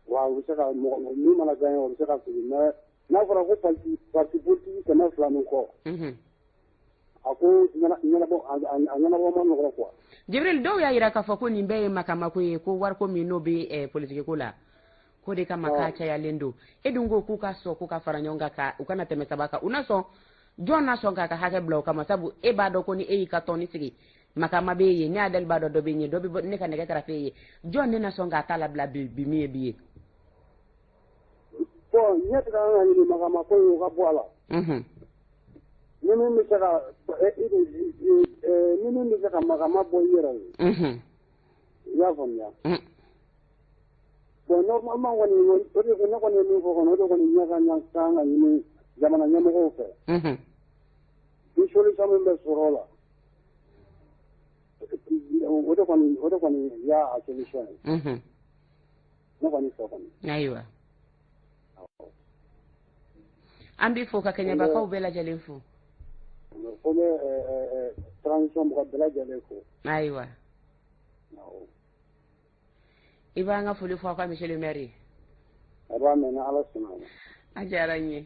wa u bɛ se ka min mana gagner o bɛ se ka sigi mais n'a fɔra ko parti politique 200 min kɔ a ko ɲɛnabɔ ma nɔgɔn quoi Jibril dɔw y'a jira k'a fɔ ko nin bɛɛ ye makamako ye ko wariko min n'o bɛ politique ko la ko de kama k'a cayalen don e dun ko k'u ka sɔn k'u ka fara ɲɔgɔn kan u kana tɛmɛ 3 kan u na sɔn jɔn na sɔn k'a ka hakɛ bila o kama sabu e b'a dɔn ko ni e y'i ka tɔni sigi makama bɛ ye ne Adel b'a dɔn dɔ bɛ yen dɔ bɛ ne ka nɛgɛ kɛrɛfɛ ye jɔn ne na sɔn k'a ta labila bi min ye bi ye bon ɲɛ tɛ ka ɲini makama ko ye o ka bɔ a la ni min bɛ se ka makama bɔ i yɛrɛ ye i y'a faamuya bon normalement kɔni o de ne kɔni ye min fɔ kɔni o de kɔni ɲɛ ka ɲini jamana ɲɛmɔgɔw fɛ ni solution min bɛ sɔrɔ o la o de kɔni y'a solution ye ne kɔni fɛ kɔni ayiwa an b'i fo ka Kɛɲɛbakaw bɛɛ lajɛlen fo ko bɛ transition mɔgɔ bɛɛ lajɛlen fo ayiwa i b'an ka foli fɔ aw ka monsieur le maire ye a b'a mɛn ni Ala sɔnna a diyara n ye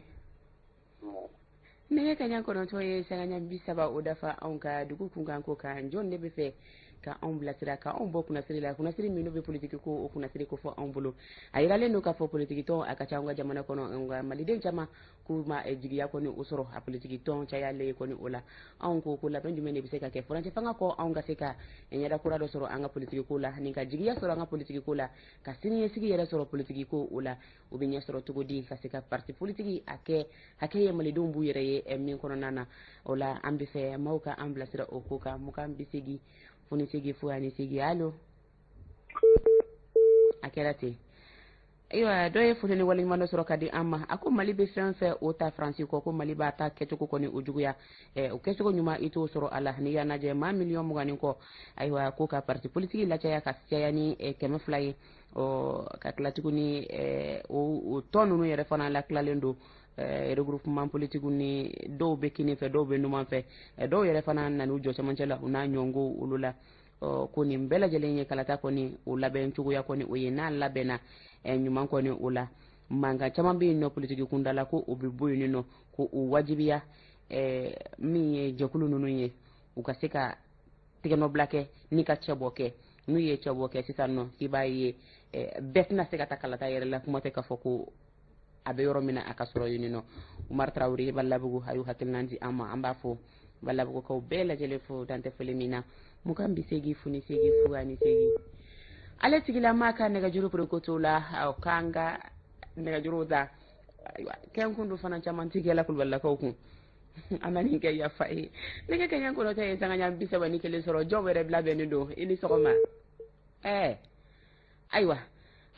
nɛgɛ kaɲa 9 ye sanga 30 o dafa anw ka dugu kunkan ko kan jɔn de bɛ fɛ ka anw bilasira ka anw bɔ kunnasiri la kunnasiri minnu bɛ politique ko o kunnasiri ko fɔ anw bolo a yiralen don k'a fɔ politique tɔn a ka ca an ka jamana kɔnɔ nka maliden caman k'u ma jigiya kɔni o sɔrɔ a politique tɔn cayalen kɔni o la anw ko labɛn jumɛn de bɛ se ka kɛ furancɛ fanga kɔ anw ka se ka ɲɛda kura dɔ sɔrɔ an ka politique ko la ni ka jigiya sɔrɔ an ka politique ko la ka siniɲɛsigi yɛrɛ sɔrɔ politique ko o la o bɛ ɲɛ sɔrɔ cogo di ka se ka parti politique a kɛ hakɛ ye malidenw b'u yɛrɛ ye min kɔnɔna na o la an bɛ fɛ maaw ka an bilasira o ko kan mukan bɛ segi foni segi fo ani segi allo a kɛra ten ayiwa dɔ ye futeni waleɲuman dɔ sɔrɔ ka di an ma a ko mali bɛ fɛn fɛn o ta faransi kɔ ko mali b'a ta kɛcogo kɔni o juguya o kɛcogo ɲuman i t'o sɔrɔ a la n'i y'a lajɛ maa miliyɔn 20 kɔ ayiwa ko ka parti politique lacaya ka caya ni 200 ye ka tila tuguni o tɔn ninnu yɛrɛ fana latilalen don regroupement politique ni dɔw bɛ kini fɛ dɔw bɛ numan fɛ dɔw yɛrɛ fana nan'u jɔ cɛmancɛ la u n'a ɲɔngo olu la ko ni bela jelenye kalata ko ni o laben cuguya ko ni o yena labena nyuman ko ni o la manga chama bi no politique kundala ko o bi boyini no ko o wajibiya mi jokulu nunu ye u ka se ka tigeno blake ni ka cheboke nu ye cheboke sisanno ibaye betna se ka takalata yere la kuma te ka foko abe yoro mina akasoro yuni no Umar Traoré ballabugo ayu hakilnanzi ama amba fo ballabugo ko bela jele fo dante felemina mukambi segi funi segi fugani segi ale tigila maka nega juru pro kotola au kanga nega juru da aywa ken kundu fana chamanti gela kul balla ko kun amani ke ya fai nega kenya ko te sanga nyam bisa bani kele soro jobere bla benido ini sokoma aywa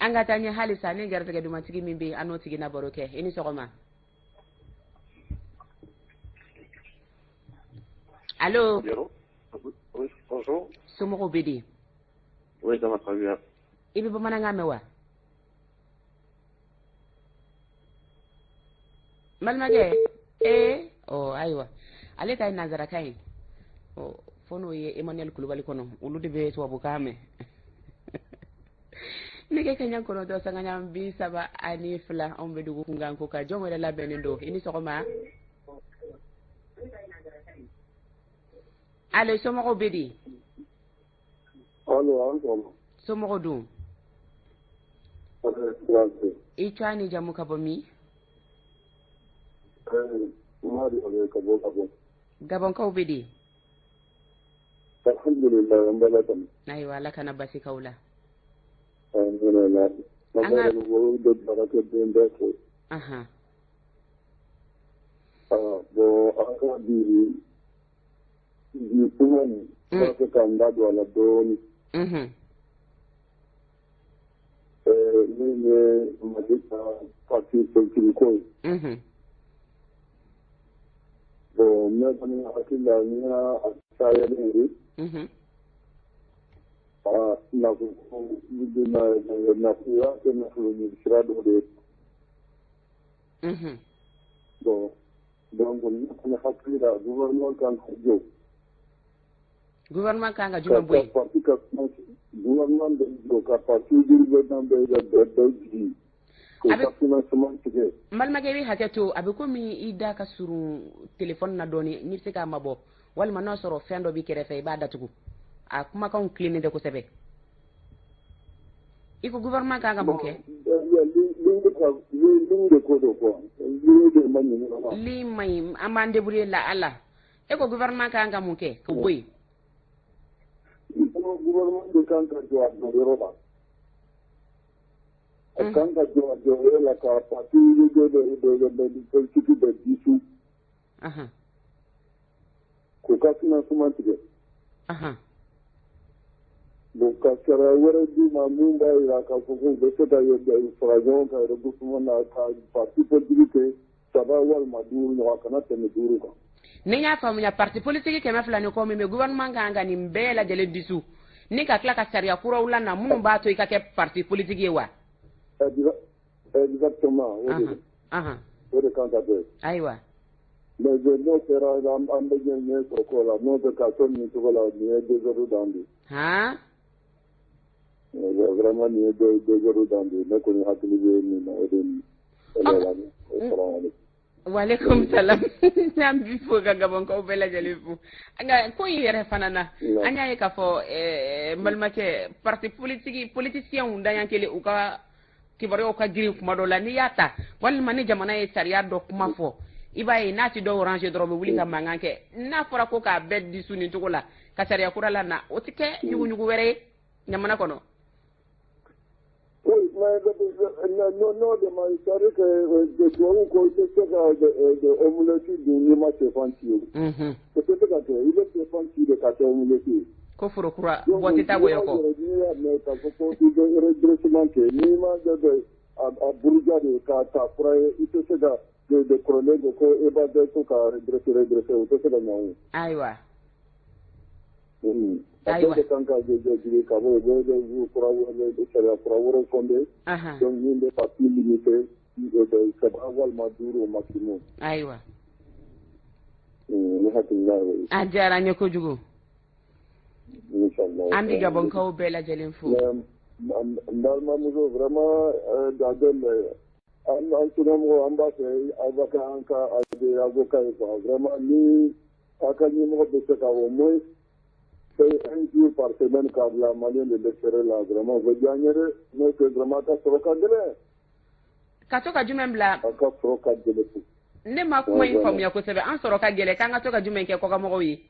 anga tanya halisa ne garta ga duma tigi mimbe ano tigi na boroke ini sokoma. Allô? Oui, bonjour. Somoro Bedi. Oui, ça va très bien. Ibi bamana ngamewa. Malmage? Oh, aywa. Ale tay nazara kay. Oh, fono ye Emmanuel Kulubali kono. Ulude be to abukame. Nige kenya kono do sanga nyam bi saba ani fla on be dugu nganko ka jomo de la benendo. Ini sokoma. Allô, Somoro Bedi. Allô, allô. Somoro dum. Ichani jamu kabomi. Gabon ka Bedi. Alhamdulillah, mbalatam. Aywa laka na basi kaula. Aha. Bo aka diri di kumani ko kanda do ala doni ne madita parti politiko bo me bani akila ni asaya ni na ko ni na kuya na ko ni sirado de bo donc on a fait la gouvernement kan jo gouvernement kanga juma boy gouvernement de jo ka parti du gouvernement de malmage wi haketo abe ko mi ida ka suru telephone na doni ni se ka mabo wal ma no soro fendo bi kere fe ba datugo a kuma kan clean de ko sebe iko gouvernement kanga bonke li may amande buri la ala eko gouvernement kanga munke ko boy gouvernement de kanga jo do roba kanga jo la ka parti de politique de disu ko ka financement de donc kara wara du ma mumba ila ka ko de seda yo de infraction ka de gouvernement na ka parti politique saba wal maduru no kana tene duru ka ni nya famu nya parti politique ke ma fulani ko me gouvernement nga ni mbela jele disu ni ka kla ka sharia kura wala na mun ba to ikake parti politique wa exactement oui quand de aywa mais je ne sera en besoin de ko la no de ka son ni to la ni de zoro dandi vraiment ni de zoro dandi ne ko ni hakili ni na eden Walaikum salam. Nam bi fo ga gabon ko bela jalifu. Anga ko yere fanana. Anya e ka fo malmake parti politicien unda yankele uka kibare o ka giri kuma do la ni yata. Wal mani jamana e sariya do kuma fo. Ibaye nati do orange do be wuli ka manganke. Na fora ko ka beddi suni tukola. Ka sariya kurala na otike nyugu were nyamana kono. Oui, mais non, de ma histoire que de toi, qu'on se fait de omelette du Nima Chefanti. C'est ce que il est Chefanti de Kata omelette. Kofuro kura, boitita boyoko. Mais quand on dit de redressement, Nima de à Bourga de Kata, pour il se fait de chroner de quoi évader tout à redresser, ou tout ça dans Aïwa. Aywa. Kanka de kabo de pour fondé. Donc ni des parties limitées de savoir maduro au maximum. Aywa. Ni hakina. Ajara nyoko jugo. Inshallah. An bɛ gabonkaw bɛɛ lajɛlen fo. N balimamuso vraiment Dadel an tunamɔgɔ an b'a fɛ aw ka kɛ an ka avocat ye quoi vraiment ni aw ka ɲɛmɔgɔ bɛ se ka au moins un jour par semaine k'a bila malien de l'extérieur la vraiment o bɛ diya n ye dɛ n'o tɛ vraiment a ka sɔrɔ ka gɛlɛn. Ka to ka jumɛn bila. A ka sɔrɔ ka gɛlɛn. Ne ma kuma in faamuya kosɛbɛ an sɔrɔ ka gɛlɛn k'an ka to ka jumɛn kɛ kɔkanmɔgɔw ye.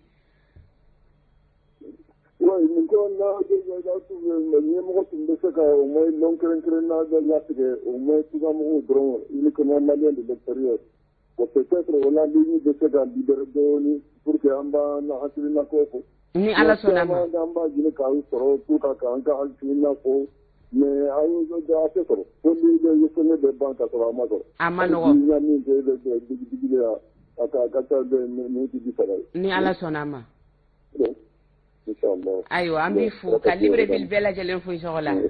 Oui, nin ko na ɲɛmɔgɔ tun bɛ se ka au moins non kelen-kelenna dɔ latigɛ au moins tugamɔgɔw dɔrɔn uniquement malien de l'extérieur. Bon peut-être o la ligne bɛ se ka libérer dɔɔni pour que an b'an hakilina ko fɔ. Ni ala sɔnna ma. An b'a ɲini k'aw sɔrɔ pour que k'an ka hakilina fɔ mais a tɛ sɔrɔ. Ko ni ye sɛnɛ bɛ ban ka sɔrɔ a ma sɔrɔ. A ma nɔgɔ. Ni min kɛ bɛ digi a ka taa ni tigi sara ye. Ni ala sɔnna ma. Ayiwa an b'i fo ka Libreville bɛɛ lajɛlen fo inshallah la. N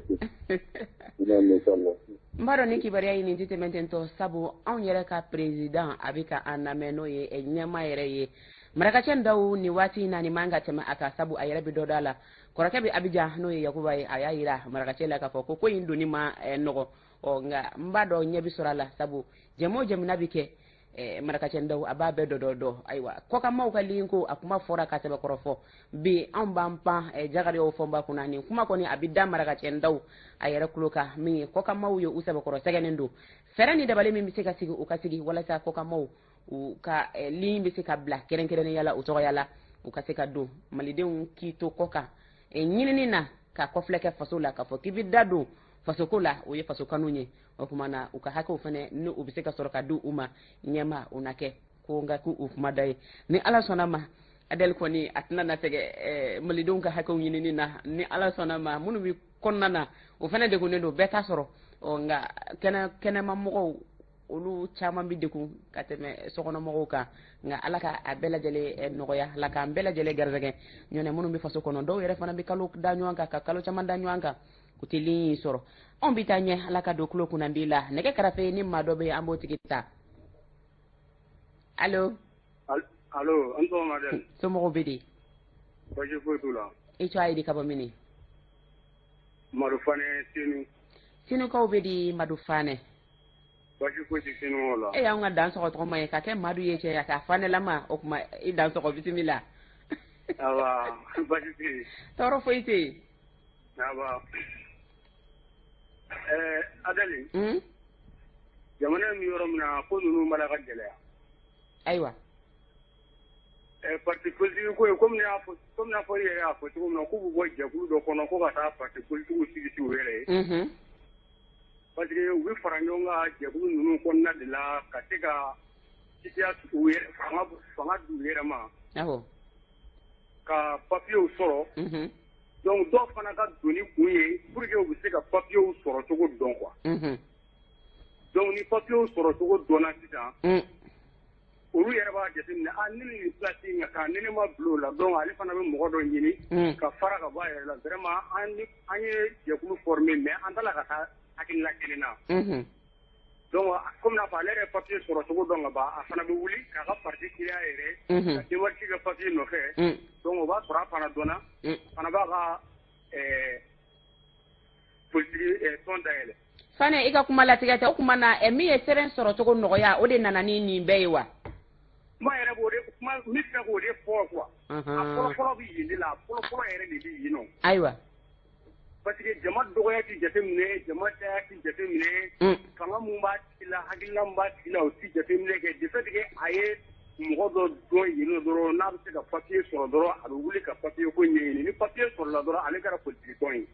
b'a dɔn ni kibaruya ye nin tɛ tɛmɛ ten tɔ sabu anw yɛrɛ ka président a bɛ ka an lamɛn n'o ye ɲɛma yɛrɛ ye Marakacɛn Dawu nin waati in na nin man ka tɛmɛ a ka sabu a yɛrɛ bɛ dɔ da la kɔrɔkɛ bɛ Abidjan n'o ye Yakuba ye a y'a yira Marakacɛ la k'a fɔ ko in donni ma nɔgɔ nka n b'a dɔn ɲɛ bɛ sɔrɔ a la sabu jɛmu o jɛmuna bɛ kɛ Marakacɛn Dawu a b'a bɛɛ dɔ ayiwa kɔkanmaw ka ligne ko a kuma fɔra ka sɛbɛ kɔrɔ fɔ bi anw b'an pan Jagare y'o fɔ n ba kunna nin kuma kɔni a bɛ da Marakacɛn Dawu a yɛrɛ tulo kan min ye kɔkanmaw ye u sɛbɛkɔrɔ sɛgɛnnen don fɛɛrɛ ni dabali min bɛ se ka sigi u ka sigi walasa kɔkanmaw u ka ligne bɛ se ka bila kɛrɛnkɛrɛnnenya la u tɔgɔya la u ka se ka don malidenw k'i to kɔ kan ɲinini na ka kɔfilɛ kɛ faso la k'a fɔ k'i bɛ da don fasoko la o ye faso kanu ye o kuma na u ka hakɛw fana ni u bɛ se ka sɔrɔ ka di u ma ɲɛma o na kɛ ko nka k'u kuma da ye ni ala sɔnna ma Adel kɔni a tɛna na sɛgɛ malidenw ka hakɛw ɲinini na ni ala sɔnna ma minnu bɛ kɔnɔna na o fana degunnen don bɛɛ t'a sɔrɔ nka kɛnɛma mɔgɔw olu caman bɛ degun ka tɛmɛ sokɔnɔmɔgɔw kan nka ala ka a bɛɛ lajɛlen nɔgɔya ala k'an bɛɛ lajɛlen garisɛgɛ ɲɔnɛ minnu bɛ faso kɔnɔ dɔw yɛrɛ fana bɛ kalo da ɲɔgɔn kan ka kalo caman da ɲɔgɔn kan u tɛ ligne sɔrɔ anw bɛ taa ɲɛ ala ka don tulo kunnandi la nɛgɛ kɛrɛfɛ ni maa dɔ bɛ an b'o tigi ta allo allo an tɔgɔ Adel somɔgɔw bɛ di baasi foyi t'u la i tɔ a ye di ka bɔ mini Madu Fane Sinu Sinukaw bɛ di Madu Fane baasi foyi tɛ Sinu la e y'anw ka dan sɔgɔ tɔgɔma ye ka kɛ Madu ye cɛ a ka Fane lama o kuma i dan sɔgɔ bisimila awa baasi tɛ yen tɔɔrɔ foyi tɛ yen awa Adeli jamana min yɔrɔ min na ko ninnu mara ka gɛlɛya ayiwa parti politique ko ye comme n'a fɔ i yɛrɛ y'a fɔ cogo min na k'u bɛ bɔ jɛkulu dɔ kɔnɔ ko ka taa parti politique sigi u yɛrɛ ye parce que u bɛ fara ɲɔgɔn kan jɛkulu ninnu kɔnɔna de la ka se ka fanga d'u yɛrɛ ma ka papiyew sɔrɔ donc dɔw fana ka doni kun ye pour que u bɛ se ka papiyew sɔrɔ cogo dɔn quoi donc ni papiyew sɔrɔ cogo dɔnna sisan olu yɛrɛ b'a jateminɛ ni nin place in ka ni ne ma bilo la donc ale fana bɛ mɔgɔ dɔ ɲini ka fara ka bɔ a yɛrɛ la vraiment an ye jɛkulu former mais an tala ka taa hakilina kelen na donc comme n'a fɔ ale yɛrɛ papier sɔrɔ cogo dɔn ka ban a fana bɛ wuli k'a ka parti créer a yɛrɛ ka démarche kɛ papier nɔfɛ donc o b'a sɔrɔ a fana dɔnna fana b'a ka politique tɔn dayɛlɛ Fane i ka kuma latigɛ tɛ o kuma na min ye sɛbɛn sɔrɔ cogo nɔgɔya o de nana ni nin bɛɛ ye wa kuma yɛrɛ b'o de kuma n bɛ fɛ k'o de fɔ quoi a fɔlɔ-fɔlɔ bɛ yen de la a fɔlɔ-fɔlɔ yɛrɛ de bɛ yen nɔ ayiwa parce que jama dɔgɔya ti jateminɛ jama caya ti jateminɛ fanga mun b'a tigi la hakilina mun b'a tigi la o ti jateminɛ kɛ de fait que a ye mɔgɔ dɔ dɔn yen nɔ dɔrɔn n'a bɛ se ka papier sɔrɔ dɔrɔn a bɛ wuli ka papier ko ɲɛɲini ni papier sɔrɔla dɔrɔn ale kɛra politique tɔn ye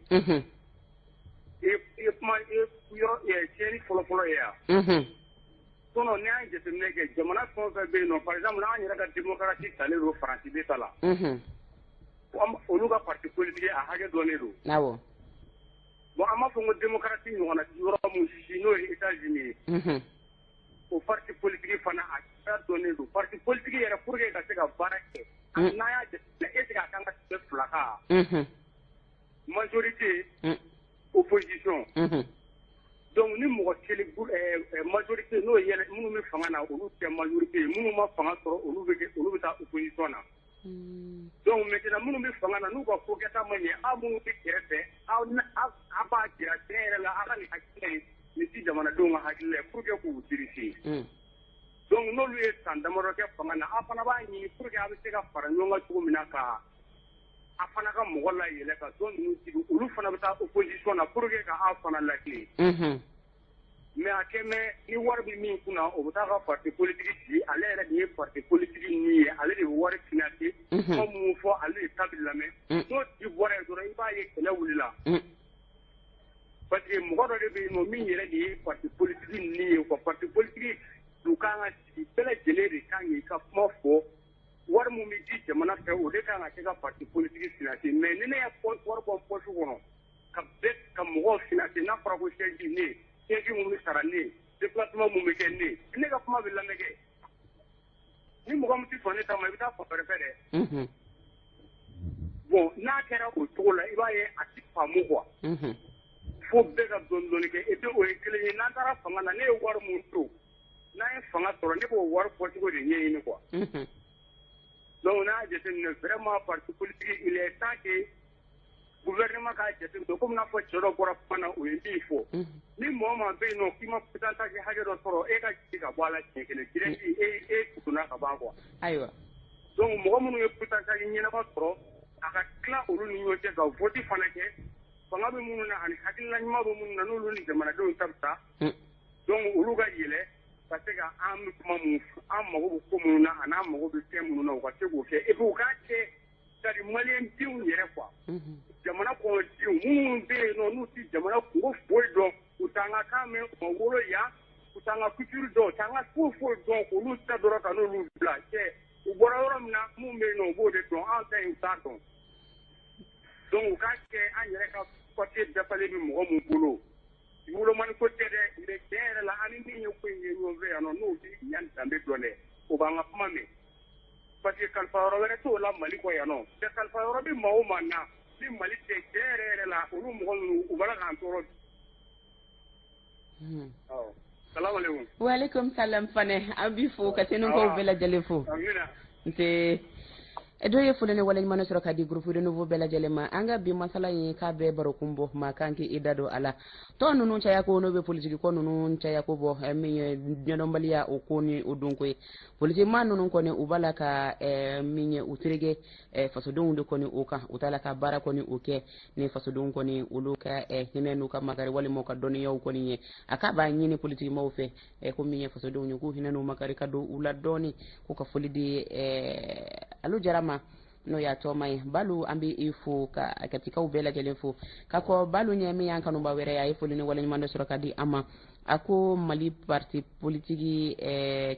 yɔrɔ tiɲɛni fɔlɔ-fɔlɔ ye yan sinon n'i y'a jateminɛ kɛ jamana fɛn o fɛn bɛ yen nɔ par exemple an yɛrɛ ka démocratie talen don Faransi de ta la olu ka parti politique a hakɛ dɔnnen don bon an b'a fɔ ko démocratie ɲɔgɔnna yɔrɔ mun si n'o ye États-Unis ye o parti politique fana a hakɛ dɔnnen don parti politique yɛrɛ pour que ka se ka baara kɛ n'a y'a jateminɛ est ce que a kan ka tɛmɛ fila kan majorité opposition donc ni mɔgɔ kelen majorité n'o yɛlɛ minnu bɛ fanga na olu tɛ majorité minnu ma fanga sɔrɔ olu bɛ taa opposition na donc maintenant minnu bɛ fanga na n'u ka ko kɛta ma ɲɛ aw minnu bɛ kɛrɛfɛ aw b'a jira tiɲɛ yɛrɛ la aw ka nin hakilina ye nin ti jamanadenw ka hakilina ye pour que k'u dirige donc n'olu ye san damadɔ kɛ fanga na aw fana b'a ɲini pour que aw bɛ se ka fara ɲɔgɔn kan cogo min na ka a fana ka mɔgɔ la yɛlɛ ka dɔn ninnu sigi olu fana bɛ taa opposition na pour que ka aw fana latilen mais a kɛ mɛ ni wari bɛ min kunna o bɛ taa ka parti politique sigi ale yɛrɛ de ye parti politique ninnu ye ale de bɛ wari financer kuma minnu fɔ ale de ta bɛ lamɛn n'o tigi bɔra yen dɔrɔn i b'a ye kɛlɛ wulila parce que mɔgɔ dɔ de bɛ yen nɔ min yɛrɛ de ye parti politique ninnu ye quoi parti politique u kan ka sigi bɛɛ lajɛlen de kan k'i ka kuma fɔ wari min bɛ di jamana fɛ o de kan ka kɛ ka parti politique financer mais ni ne ye wari bɔ poche kɔnɔ ka mɔgɔw financer n'a fɔra ko siège ne siège mun bɛ sara ne déplacement mun bɛ kɛ ne ka kuma bɛ lamɛn kɛ ni mɔgɔ min tɛ sɔn ne ta ma i bɛ taa fan wɛrɛ fɛ dɛ bon n'a kɛra o cogo la i b'a ye a tɛ faamu quoi fo bɛɛ ka dɔɔnin dɔɔnin kɛ et puis o ye kelen ye n'an taara fanga na ne ye wari mun to n'an ye fanga sɔrɔ ne b'o wari bɔcogo de ɲɛɲini quoi donc n'a jateminɛ vraiment parti politique il est temps que gouvernement k'a jateminɛ komi n'a fɔ cɛ dɔ bɔra kuma na o ye min fɔ ni mɔgɔ maa bɛ yen nɔ k'i ma pourcentage hakɛ dɔ sɔrɔ e ka jigin ka bɔ a la tiɲɛ kelen direct e tutuna ka ban quoi ayiwa donc mɔgɔ minnu ye pourcentage ɲɛnama sɔrɔ a ka tila olu ni ɲɔgɔn cɛ ka vote fana kɛ fanga bɛ minnu na ani hakilina ɲuman bɛ minnu na n'olu ni jamanadenw ta bɛ taa donc olu ka yɛlɛ ka se ka an bɛ kuma mun an mago bɛ ko minnu na ani an mago bɛ fɛn minnu na u ka se k'o kɛ et puis u k'a kɛ c'est-à-dire maliyɛn denw yɛrɛ quoi jamana kɔnɔdenw minnu bɛ yen nɔ n'u tɛ jamana kungo foyi dɔn u t'an ka kan mɛn u ma wolo yan u t'an ka culture dɔn u t'an ka foyi foyi dɔn olu ta dɔrɔn ka n'olu bila cɛ u bɔra yɔrɔ min na mun bɛ yen nɔ u b'o de dɔn an ta in u t'a dɔn donc u k'a kɛ an yɛrɛ ka papier dafalen bɛ mɔgɔ min bolo wolomani ko tɛ dɛ mais tiɲɛ yɛrɛ la ani min ye ko in ye ɲɔgɔn fɛ yan nɔ n'o bɛ yan danbe dɔn dɛ o b'an ka kuma mɛn parce que kalifa yɔrɔ wɛrɛ t'o la Mali kɔ yan nɔ mais kalifa yɔrɔ bɛ maa o maa na ni Mali tɛ tiɲɛ yɛrɛ yɛrɛ la olu mɔgɔ ninnu u b'a k'an tɔɔrɔ salamaleykum waaleykum salam fane an b'i fo ka seninkaw bɛɛ lajɛlen fo nse dɔ ye foli ni waleɲuman sɔrɔ ka di groupe de nouveau bɛɛ lajɛlen ma an ka bi masala in k'a bɛɛ barokun bɔ maa kan k'i da don a la tɔn ninnu caya ko n'o bɛ politique ko ninnu caya ko bɔ min ye ɲɛdɔnbaliya o ko ni o don ko ye politique maa ninnu kɔni u b'a la ka min ye u terege fasodenw de kɔni o kan u t'a la ka baara kɔni o kɛ ni fasodenw kɔni olu ka hinɛ n'u ka makari walima ka dɔnniyaw kɔni ye a k'a b'a ɲini politique maaw fɛ ko min ye fasodenw ye k'u hinɛ n'u makari ka don u la dɔɔni k'u ka foli di alu jara n'o y'a tɔma ye balu an bɛ i fo ka katikaw bɛɛ lajɛlen fo ka kɔ balu ɲɛ min y'an kanuba wɛrɛ ye a ye foli ni waleɲuman dɔ sɔrɔ ka di an ma a ko Mali parti politique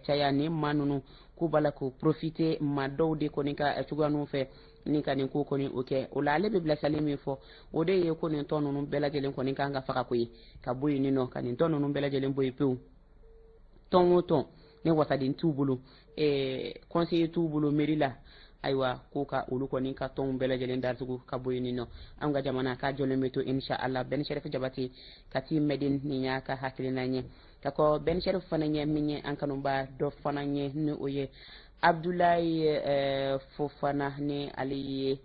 caya ni maa ninnu k'u b'a la k'o profiter maa dɔw de kɔni ka cogoya ninnu fɛ ni ka nin ko kɔni o kɛ o la ale bɛ bilasirali min fɔ o de ye ko nin tɔn ninnu bɛɛ lajɛlen kɔni kan ka faga ko ye ka bɔ yen nɔ ka nin tɔn ninnu bɛɛ lajɛlen bɔ yen pewu tɔn o tɔn ni wasaden t'u bolo conseiller t'u bolo mairie la ayiwa ko ka olu kɔni ka tɔnw bɛɛ lajɛlen datugu ka bɔ yen nɔ an ka jamana k'a jɔlen bɛ to inshallah Ben Sherif Jabate ka ti Medine ni y'a ka hakilina ɲɛ ka kɔ Ben Sherif fana ɲɛ min ye an kanuba dɔ fana ɲɛ ni o ye Abdoulaye Fofana ni ale ye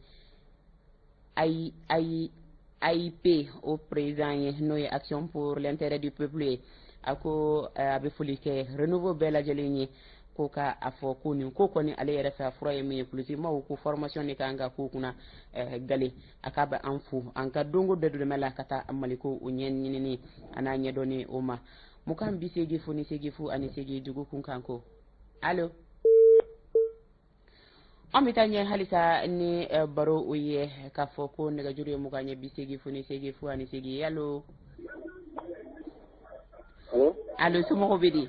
AIP o président ye n'o ye Action pour l'intérêt du peuple ye a ko a bɛ foli kɛ renouveau bɛɛ lajɛlen ye ko ka a fɔ ko nin ko kɔni ale yɛrɛ fɛ a fura ye min ye politique maaw ko formation de kan ka k'u kunna gale a k'a bɛ an fo an ka dongo bɛɛ dɛmɛ la ka taa Mali ko o ɲɛ ɲinini a n'a ɲɛdɔnni o ma mukan bi segi fo ni segi fu ani segi dugu kun kan ko allo an bɛ taa ɲɛ halisa ni baro o ye k'a fɔ ko nɛgɛjuru ye mukan ɲɛ bi segi fo ni segi fu ani segi allo allo somɔgɔw bɛ di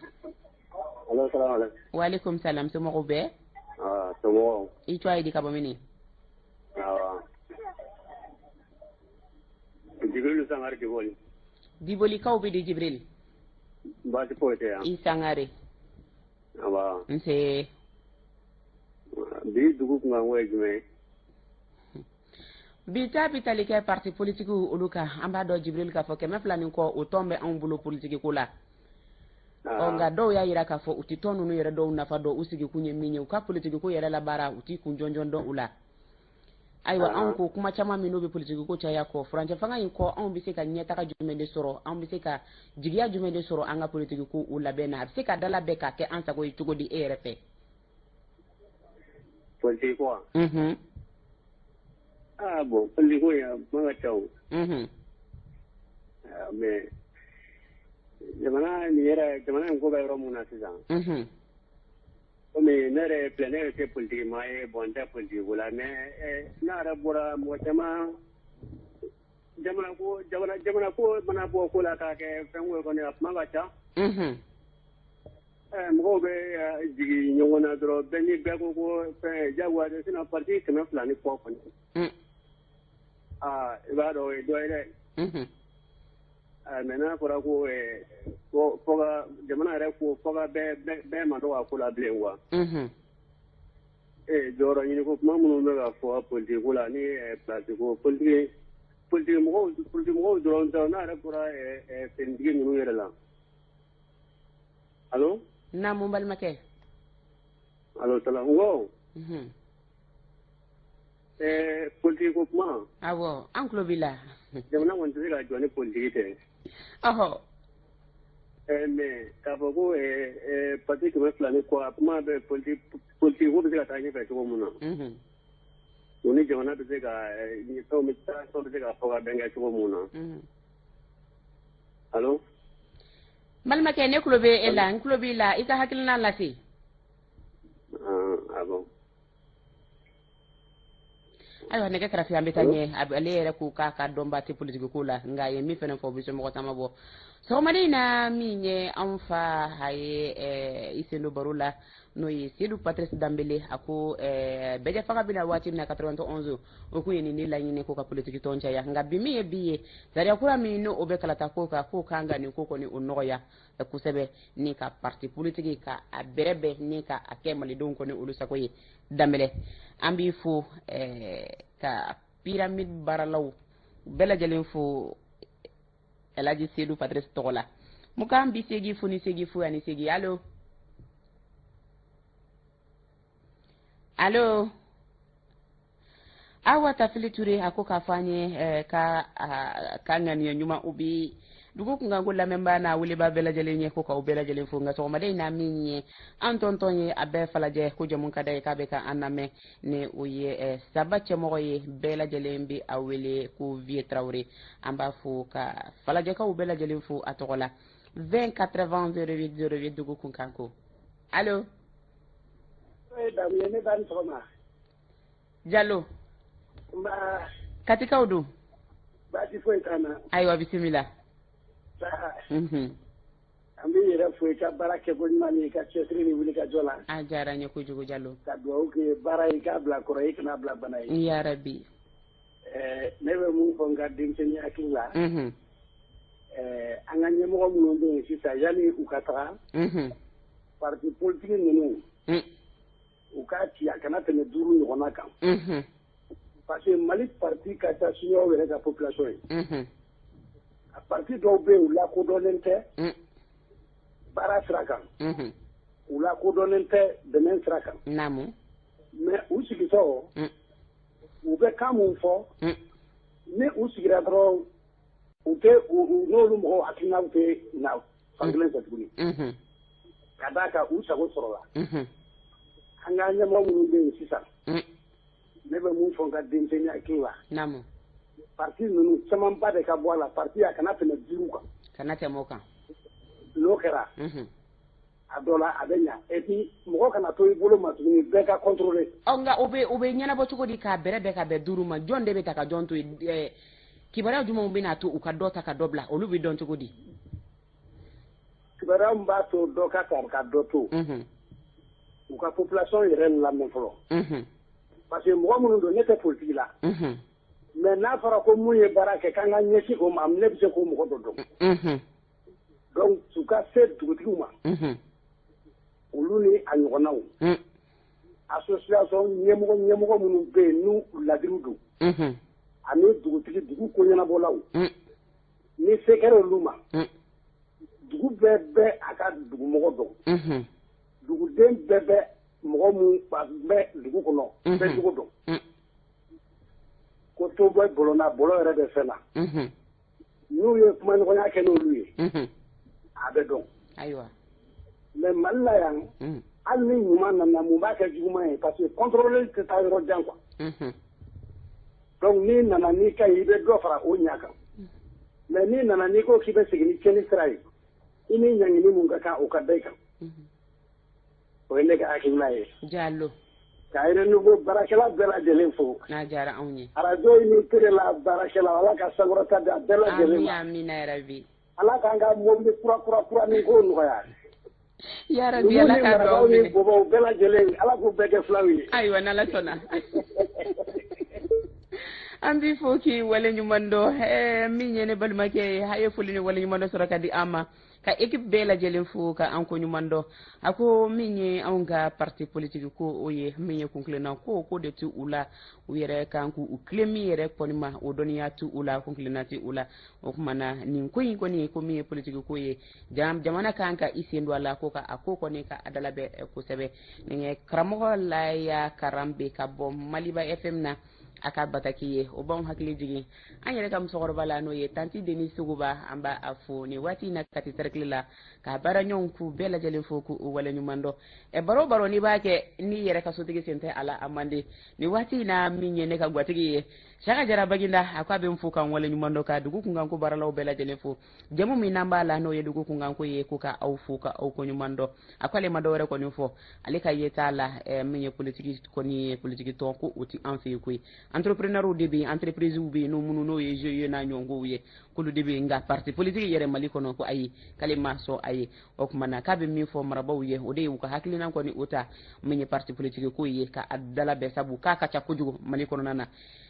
Allo, salam alaikum. Wa alaikum salam, somɔgɔw bɛɛ? Somɔgɔw. I tɔgɔ ye di ka bɔ mini? Jibril Sangare Diboli. Diboli kaw bɛ di Jibril? Baasi foyi tɛ yan. I Sangare. Awa. Nse. Bi dugu kunkan ko ye jumɛn ye? Bi ta bi tali kɛ parti politique olu kan an b'a dɔn Jibril k'a fɔ 200 nin kɔ o tɔn bɛ anw bolo politique ko la. Nka dɔw y'a yira k'a fɔ u tɛ tɔn ninnu yɛrɛ dɔw nafa dɔn u sigi kun ye min ye u ka politique ko yɛrɛ la baara u t'i kun jɔnjɔn dɔn u la ayiwa an ko kuma caman min n'o bɛ politique ko caya kɔ furancɛ fanga in kɔ anw bɛ se ka ɲɛtaga jumɛn de sɔrɔ anw bɛ se ka jigiya jumɛn de sɔrɔ an ka politique ko o labɛn na a bɛ se ka dalabɛn k'a kɛ an sago ye cogo di e yɛrɛ fɛ politique ko bon politique ko ya man ka ca o mais jamana in ko bɛ yɔrɔ mun na sisan mais ne yɛrɛ filɛ ne yɛrɛ tɛ politique maa ye bon n tɛ politique ko la mais n'a yɛrɛ bɔra mɔgɔ caman jamana ko mana bɔ ko la k'a kɛ fɛn ko kɔni a kuma ka ca mɔgɔw bɛ jigi ɲɔgɔn na dɔrɔn bɛɛ ni bɛɛ ko fɛn jagoya sinon parti 200 ni kɔ kɔni i b'a dɔn o ye dɔ ye dɛ mais n'a fɔra ko fɔga jamana yɛrɛ ko fɔga bɛɛ ma dɔn ka ko la bilen quoi jɔyɔrɔ ɲini ko kuma minnu bɛ ka fɔ politique ko la ni place ko politique mɔgɔw dɔrɔn tɛ n'a yɛrɛ fɔra finitigi ninnu yɛrɛ la allo na mun balimakɛ allo salam ko politique ko kuma awɔ an tulo b'i la jamana kɔni tɛ se ka jɔ ni politique tɛ mais k'a fɔ ko parti 200 ni kɔ a kuma bɛ politique ko bɛ se ka taa ɲɛfɛ cogo min na o ni jamana bɛ se ka fɛnw bɛ se ka fɔ ka bɛn kɛ cogo min na allo balimakɛ ne tulo bɛ e la n tulo b'i la i ka hakilina lase bon ayiwa nɛgɛ kɛrɛfɛ an bɛ taa ɲɛ ale yɛrɛ ko k'a ka dɔnba tɛ politique ko la nka a ye min fana fɔ o bɛ somɔgɔ caman bɔ sɔgɔmada in na min ye anw fa a ye i sen don baro la n'o ye Seydou Patrice Dembele a ko bɛjɛ fanga bɛna waati min na 91 o kun ye nin laɲini ko ka politique tɔn caya nka bi min ye bi ye sariya kura min n'o bɛ kalata ko kan k'o kan ka nin ko kɔni o nɔgɔya kosɛbɛ ni ka parti politique ka a bɛrɛbɛn ni ka a kɛ malidenw kɔni olu sago ye Dembele an b'i fo ka pyramide baaralaw bɛɛ lajɛlen fo Elhaji Seydou Patrice tɔgɔ la mukan bi segi fo ni segi fo ani segi allo allo awa Tafili Ture a ko k'a fɔ an ye ka ŋaniya ɲuman u bi dugu kunkan ko lamɛnbaa n'a weleba bɛɛ lajɛlen ye ko k'aw bɛɛ lajɛlen fo nka sɔgɔmada in na min ye an tɔntɔn ye a bɛɛ falajɛ ko jamu ka da ye k'a bɛ ka an lamɛn ni o ye Saba cɛmɔgɔ ye bɛɛ lajɛlen bɛ a wele ko Vie Traoré an b'a fo ka falajɛkaw bɛɛ lajɛlen fo a tɔgɔ la 20 80 08 08 dugu kunkan ko allo ne b'a ni sɔgɔma Jalo Katikaw dun baasi foyi t'an na ayiwa bisimila an bɛ yɛrɛ fo i ka baara kɛ ko ɲuman ni ka cɛsiri ni wuli ka jɔ la a diyara n ye kojugu Jalo ka dugawu kɛ baara i k'a bila kɔrɔ i kana bila bana ye ya Rabbi ne bɛ mun fɔ n ka denmisɛnnin hakili la an ka ɲɛmɔgɔ minnu bɛ yen sisan yanni u ka taga parti politique ninnu u k'a ci a kana tɛmɛ 5 ɲɔgɔnna kan parce que Mali parti ka ca siniɔrɔw yɛrɛ ka population ye a parti dɔw bɛ yen u lakodɔnnen tɛ baara sira kan u lakodɔnnen tɛ dɛmɛ sira kan mais u sigitɔ u bɛ kan mun fɔ ni u sigira dɔrɔn u tɛ n'olu mɔgɔw hakilinaw tɛ na fankelen fɛ tuguni ka d'a kan u sago sɔrɔla an ka ɲɛmɔgɔ minnu bɛ yen sisan ne bɛ mun fɔ n ka denmisɛnnin hakili la parti ninnu camanba de ka bɔ a la parti a kana tɛmɛ 5 kan kana tɛmɛ o kan n'o kɛra a dɔ la a bɛ ɲa et puis mɔgɔ kana to i bolo ma tuguni bɛɛ ka contrôler nka o bɛ ɲɛnabɔ cogo di k'a bɛrɛ bɛn ka bɛn 5 ma jɔn de bɛ ta ka jɔn to yen kibaruya jumɛnw bɛ n'a to u ka dɔ ta ka dɔ bila olu bɛ dɔn cogo di kibaruya min b'a to dɔ ka ta ka dɔ to u ka population yɛrɛ lamɛn fɔlɔ parce que mɔgɔ minnu don ne tɛ politique la mais n'a fɔra ko mun ye baara kɛ k'an ka ɲɛsin o ma ne bɛ se k'o mɔgɔ dɔ dɔn donc u ka se dugutigiw ma olu ni a ɲɔgɔnnaw association ɲɛmɔgɔ minnu bɛ yen n'u ladiriw don ani dugutigi dugu ko ɲɛnabɔlaw ni se kɛra olu ma dugu bɛɛ bɛ a ka dugumɔgɔ dɔn duguden bɛɛ bɛ mɔgɔ min bɛ dugu kɔnɔ bɛɛ cogo dɔn to bɔ bolo na bolo yɛrɛ bɛ fɛn na n'u ye kuma ɲɔgɔnya kɛ n'olu ye a bɛ dɔn mais Mali la yan hali ni ɲuman nana mun b'a kɛ juguman ye parce que contrôler tɛ taa yɔrɔ jan quoi donc n'i nana n'i ka ɲi i bɛ dɔ fara o ɲa kan mais n'i nana n'i ko k'i bɛ segin ni cɛnni sira ye i ni ɲangini mun ka kan o ka da i kan o ye ne ka hakilina ye Jallo ka renouveau baarakɛla bɛɛ lajɛlen fo n'a diyara anw ye radio ni télé la baarakɛla Ala ka sankɔrɔta di a bɛɛ lajɛlen ma amina yarabi Ala k'an ka mobili kura ni ko nɔgɔya yarabi Ala ka dugawu minɛ o bɛɛ lajɛlen Ala k'u bɛɛ kɛ filaw ye ayiwa n'Ala sɔnna an b'i fo k'i wale ɲuman dɔn min ye ne balimakɛ ye a ye foli ni wale ɲuman dɔ sɔrɔ ka di an ma ka équipe bɛɛ lajɛlen fo ka an ko ɲuman dɔn a ko min ye anw ka parti politique ko o ye min ye kunkilenna ko de tu u la u yɛrɛ kan k'u tilen min yɛrɛ kɔni ma o dɔnniya tu u la kunkilenna ti u la o kuma na nin ko in kɔni ko min ye politique ko ye jamana kan ka i sen don a la ko ka a ko kɔni ka a dalabɛ kosɛbɛ nin karamɔgɔ Laya Karambe ka bɔ Maliba FM na a ka bataki ye o b'anw hakili jigin an yɛrɛ ka musokɔrɔba la n'o ye tanti Denis Suguba an b'a fo ni waati in na kati cercle la ka baara ɲɔgɔn k'u bɛɛ lajɛlen fo k'u wale ɲuman dɔn baro n'i b'a kɛ n'i yɛrɛ ka sotigi sen tɛ a la a man di ni waati in na min ye ne ka gatigi ye Saka Jara Baginda a ko a bɛ n fo k'an wale ɲuman dɔn ka dugu kunkanko baaralaw bɛɛ lajɛlen fo jamu min n'an b'a la n'o ye dugu kunkanko ye ko ka aw fo ka aw ko ɲuman dɔn a ko ale ma dɔwɛrɛ kɔni fɔ ale ka ye t'a la min ye politique kɔni ye politique tɔn ko o ti an fɛ yen koyi entrepreneurs de bɛ yen entreprises bɛ yen n'o ye GIE n'a ɲɔgɔnkow ye k'olu de bɛ yen nka parti politique yɛrɛ Mali kɔnɔ ko ayi k'ale ma sɔn a ye o tuma na k'a bɛ min fɔ marabaw ye o de ye u ka hakilina kɔni o ta min ye parti politique ko ye ka a dalabɛn sabu k'a ka ca kojugu Mali kɔnɔna na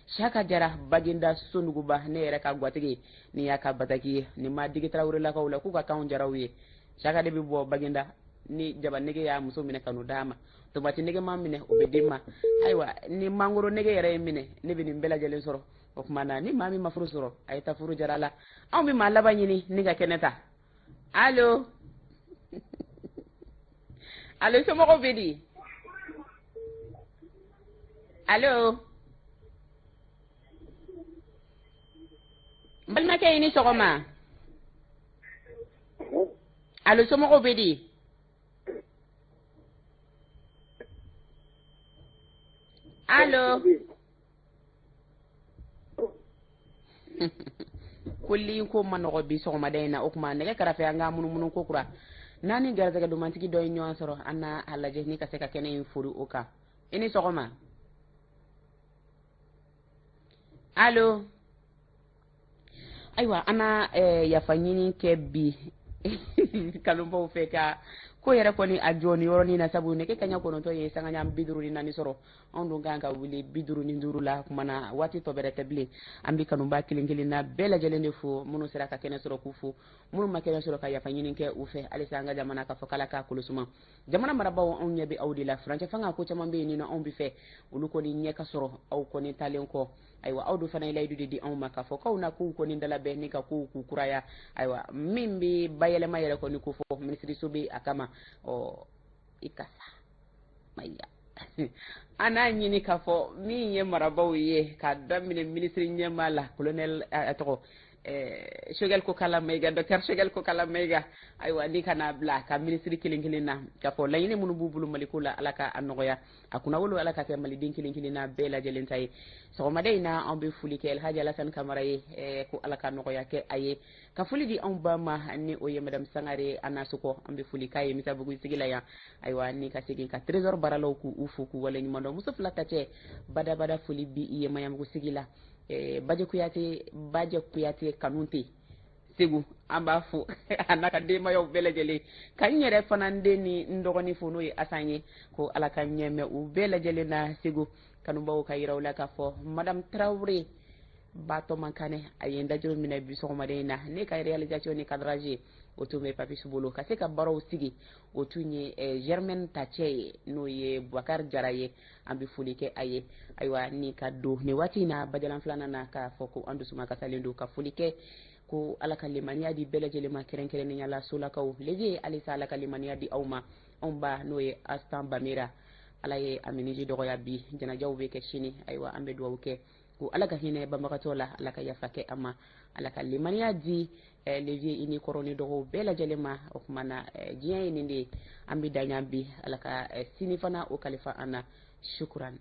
Saka Jara Baginda Sonuguba ne yɛrɛ ka gatigi ni y'a ka bataki ye ni ma digi Tarawelelakaw la k'u ka kanw jaraw ye Saka de bɛ bɔ Baginda ni jaba nege y'a muso minɛ kanu d'a ma tomati nege ma minɛ o bɛ den ma ayiwa ni mangoro nege yɛrɛ ye minɛ ne bɛ nin bɛɛ lajɛlen sɔrɔ o tuma na ni maa min ma furu sɔrɔ a ye ta furu jara la anw bɛ maa laban ɲini ni ka kɛnɛ ta allo allo somɔgɔw bɛ di allo balimakɛ i ni sɔgɔma allo somɔgɔw bɛ di allo kolli ko ma nɔgɔ bi sɔgɔmada in na o kuma nɛgɛ kɛrɛfɛ an ka munumunu ko kura naani garizɛgɛ domantigi dɔ ye ɲɔgɔn sɔrɔ an na a lajɛ ni ka se ka kɛnɛ in fori o kan i ni sɔgɔma allo ayiwa an na yafa ɲini kɛ bi kanubaw fɛ ka ko yɛrɛ kɔni a jɔ ni yɔrɔnin na sabu nɛgɛ kaɲa 9 ye sanga ɲa 54 sɔrɔ anw dun kan ka wuli 55 la kuma na waati tɔ bɛrɛ tɛ bilen an bɛ kanuba kelen kelen na bɛɛ lajɛlen de fo minnu sera ka kɛnɛ sɔrɔ k'u fo minnu ma kɛnɛ sɔrɔ ka yafa ɲini kɛ u fɛ halisa an ka jamana k'a fɔ k'Ala k'a kolosuma jamana marabaw anw ɲɛ bɛ aw de la furancɛ fanga ko caman bɛ yen nɔ anw bɛ fɛ olu kɔni ɲɛ ka sɔrɔ aw kɔni talen kɔ ayiwa aw dun fana ye layidu de di anw ma k'a fɔ k'aw na k'u kɔni dalabɛn ni ka k'u kuraya ayiwa min bɛ bayɛlɛma yɛrɛ kɔni ko fɔ minisiriso bɛ a kama i ka sa maya an n'a ɲini k'a fɔ min ye marabaw ye ka daminɛ minisiri ɲɛmaa la colonel tɔgɔ Choguel Kokala Mayiga docteur Choguel Kokala Mayiga ayiwa ni kana bila ka minisiri kelen kelen na k'a fɔ laɲini minnu b'u bolo Maliko la Ala ka a nɔgɔya a kunna wolo Ala ka kɛ maliden kelen kelen na bɛɛ lajɛlen ta ye sɔgɔmada in na an bɛ foli kɛ Elhaji Alasani Kamara ye ko Ala ka nɔgɔya kɛ a ye ka foli di anw ba ma ni o ye madame Sangare Anasoko an bɛ foli k'a ye Misabugu sigi la yan ayiwa ni ka segin ka trésor baralaw k'u fo k'u wale ɲuman dɔn muso fila ta cɛ badabada foli bi i ye Mayamugu sigi la Baje Kuyate Kanute Segu an b'a fo a n'a ka denbayaw bɛɛ lajɛlen ka n yɛrɛ fana den ni n dɔgɔnin fo n'o ye Asan ye ko Ala ka ɲɛmɛ u bɛɛ lajɛlen na Segu kanubaw ka yiraw la k'a fɔ madame Traoré Batoma Kane a ye n dajuru minɛ bi sɔgɔmada in na ne ka réalisation ni cadrage o tun bɛ Papis bolo ka se ka baaraw sigi o tun ye Germaine Tacɛ ye n'o ye Boubacar Jara ye an bɛ foli kɛ a ye ayiwa ni ka don nin waati in na bajalan filanan na k'a fɔ ko an dusuma kasalen don ka foli kɛ ko Ala ka limaniya di bɛɛ lajɛlen ma kɛrɛnkɛrɛnnenya la solakaw leje halisa Ala ka limaniya di aw ma anw ba n'o ye Astan Bamera Ala ye a miniji dɔgɔya bi janajaw bɛ kɛ sini ayiwa an bɛ dugawu kɛ ko ala ka hinɛ banbagatɔ la ala ka yafa kɛ ama ala ka limaniya di levier ini koroni dɔgɔw bɛɛ lajɛlen ma o kuma na diɲɛ ye nin de an bɛ daɲa bi ala ka sini fana o kalifa an na shukran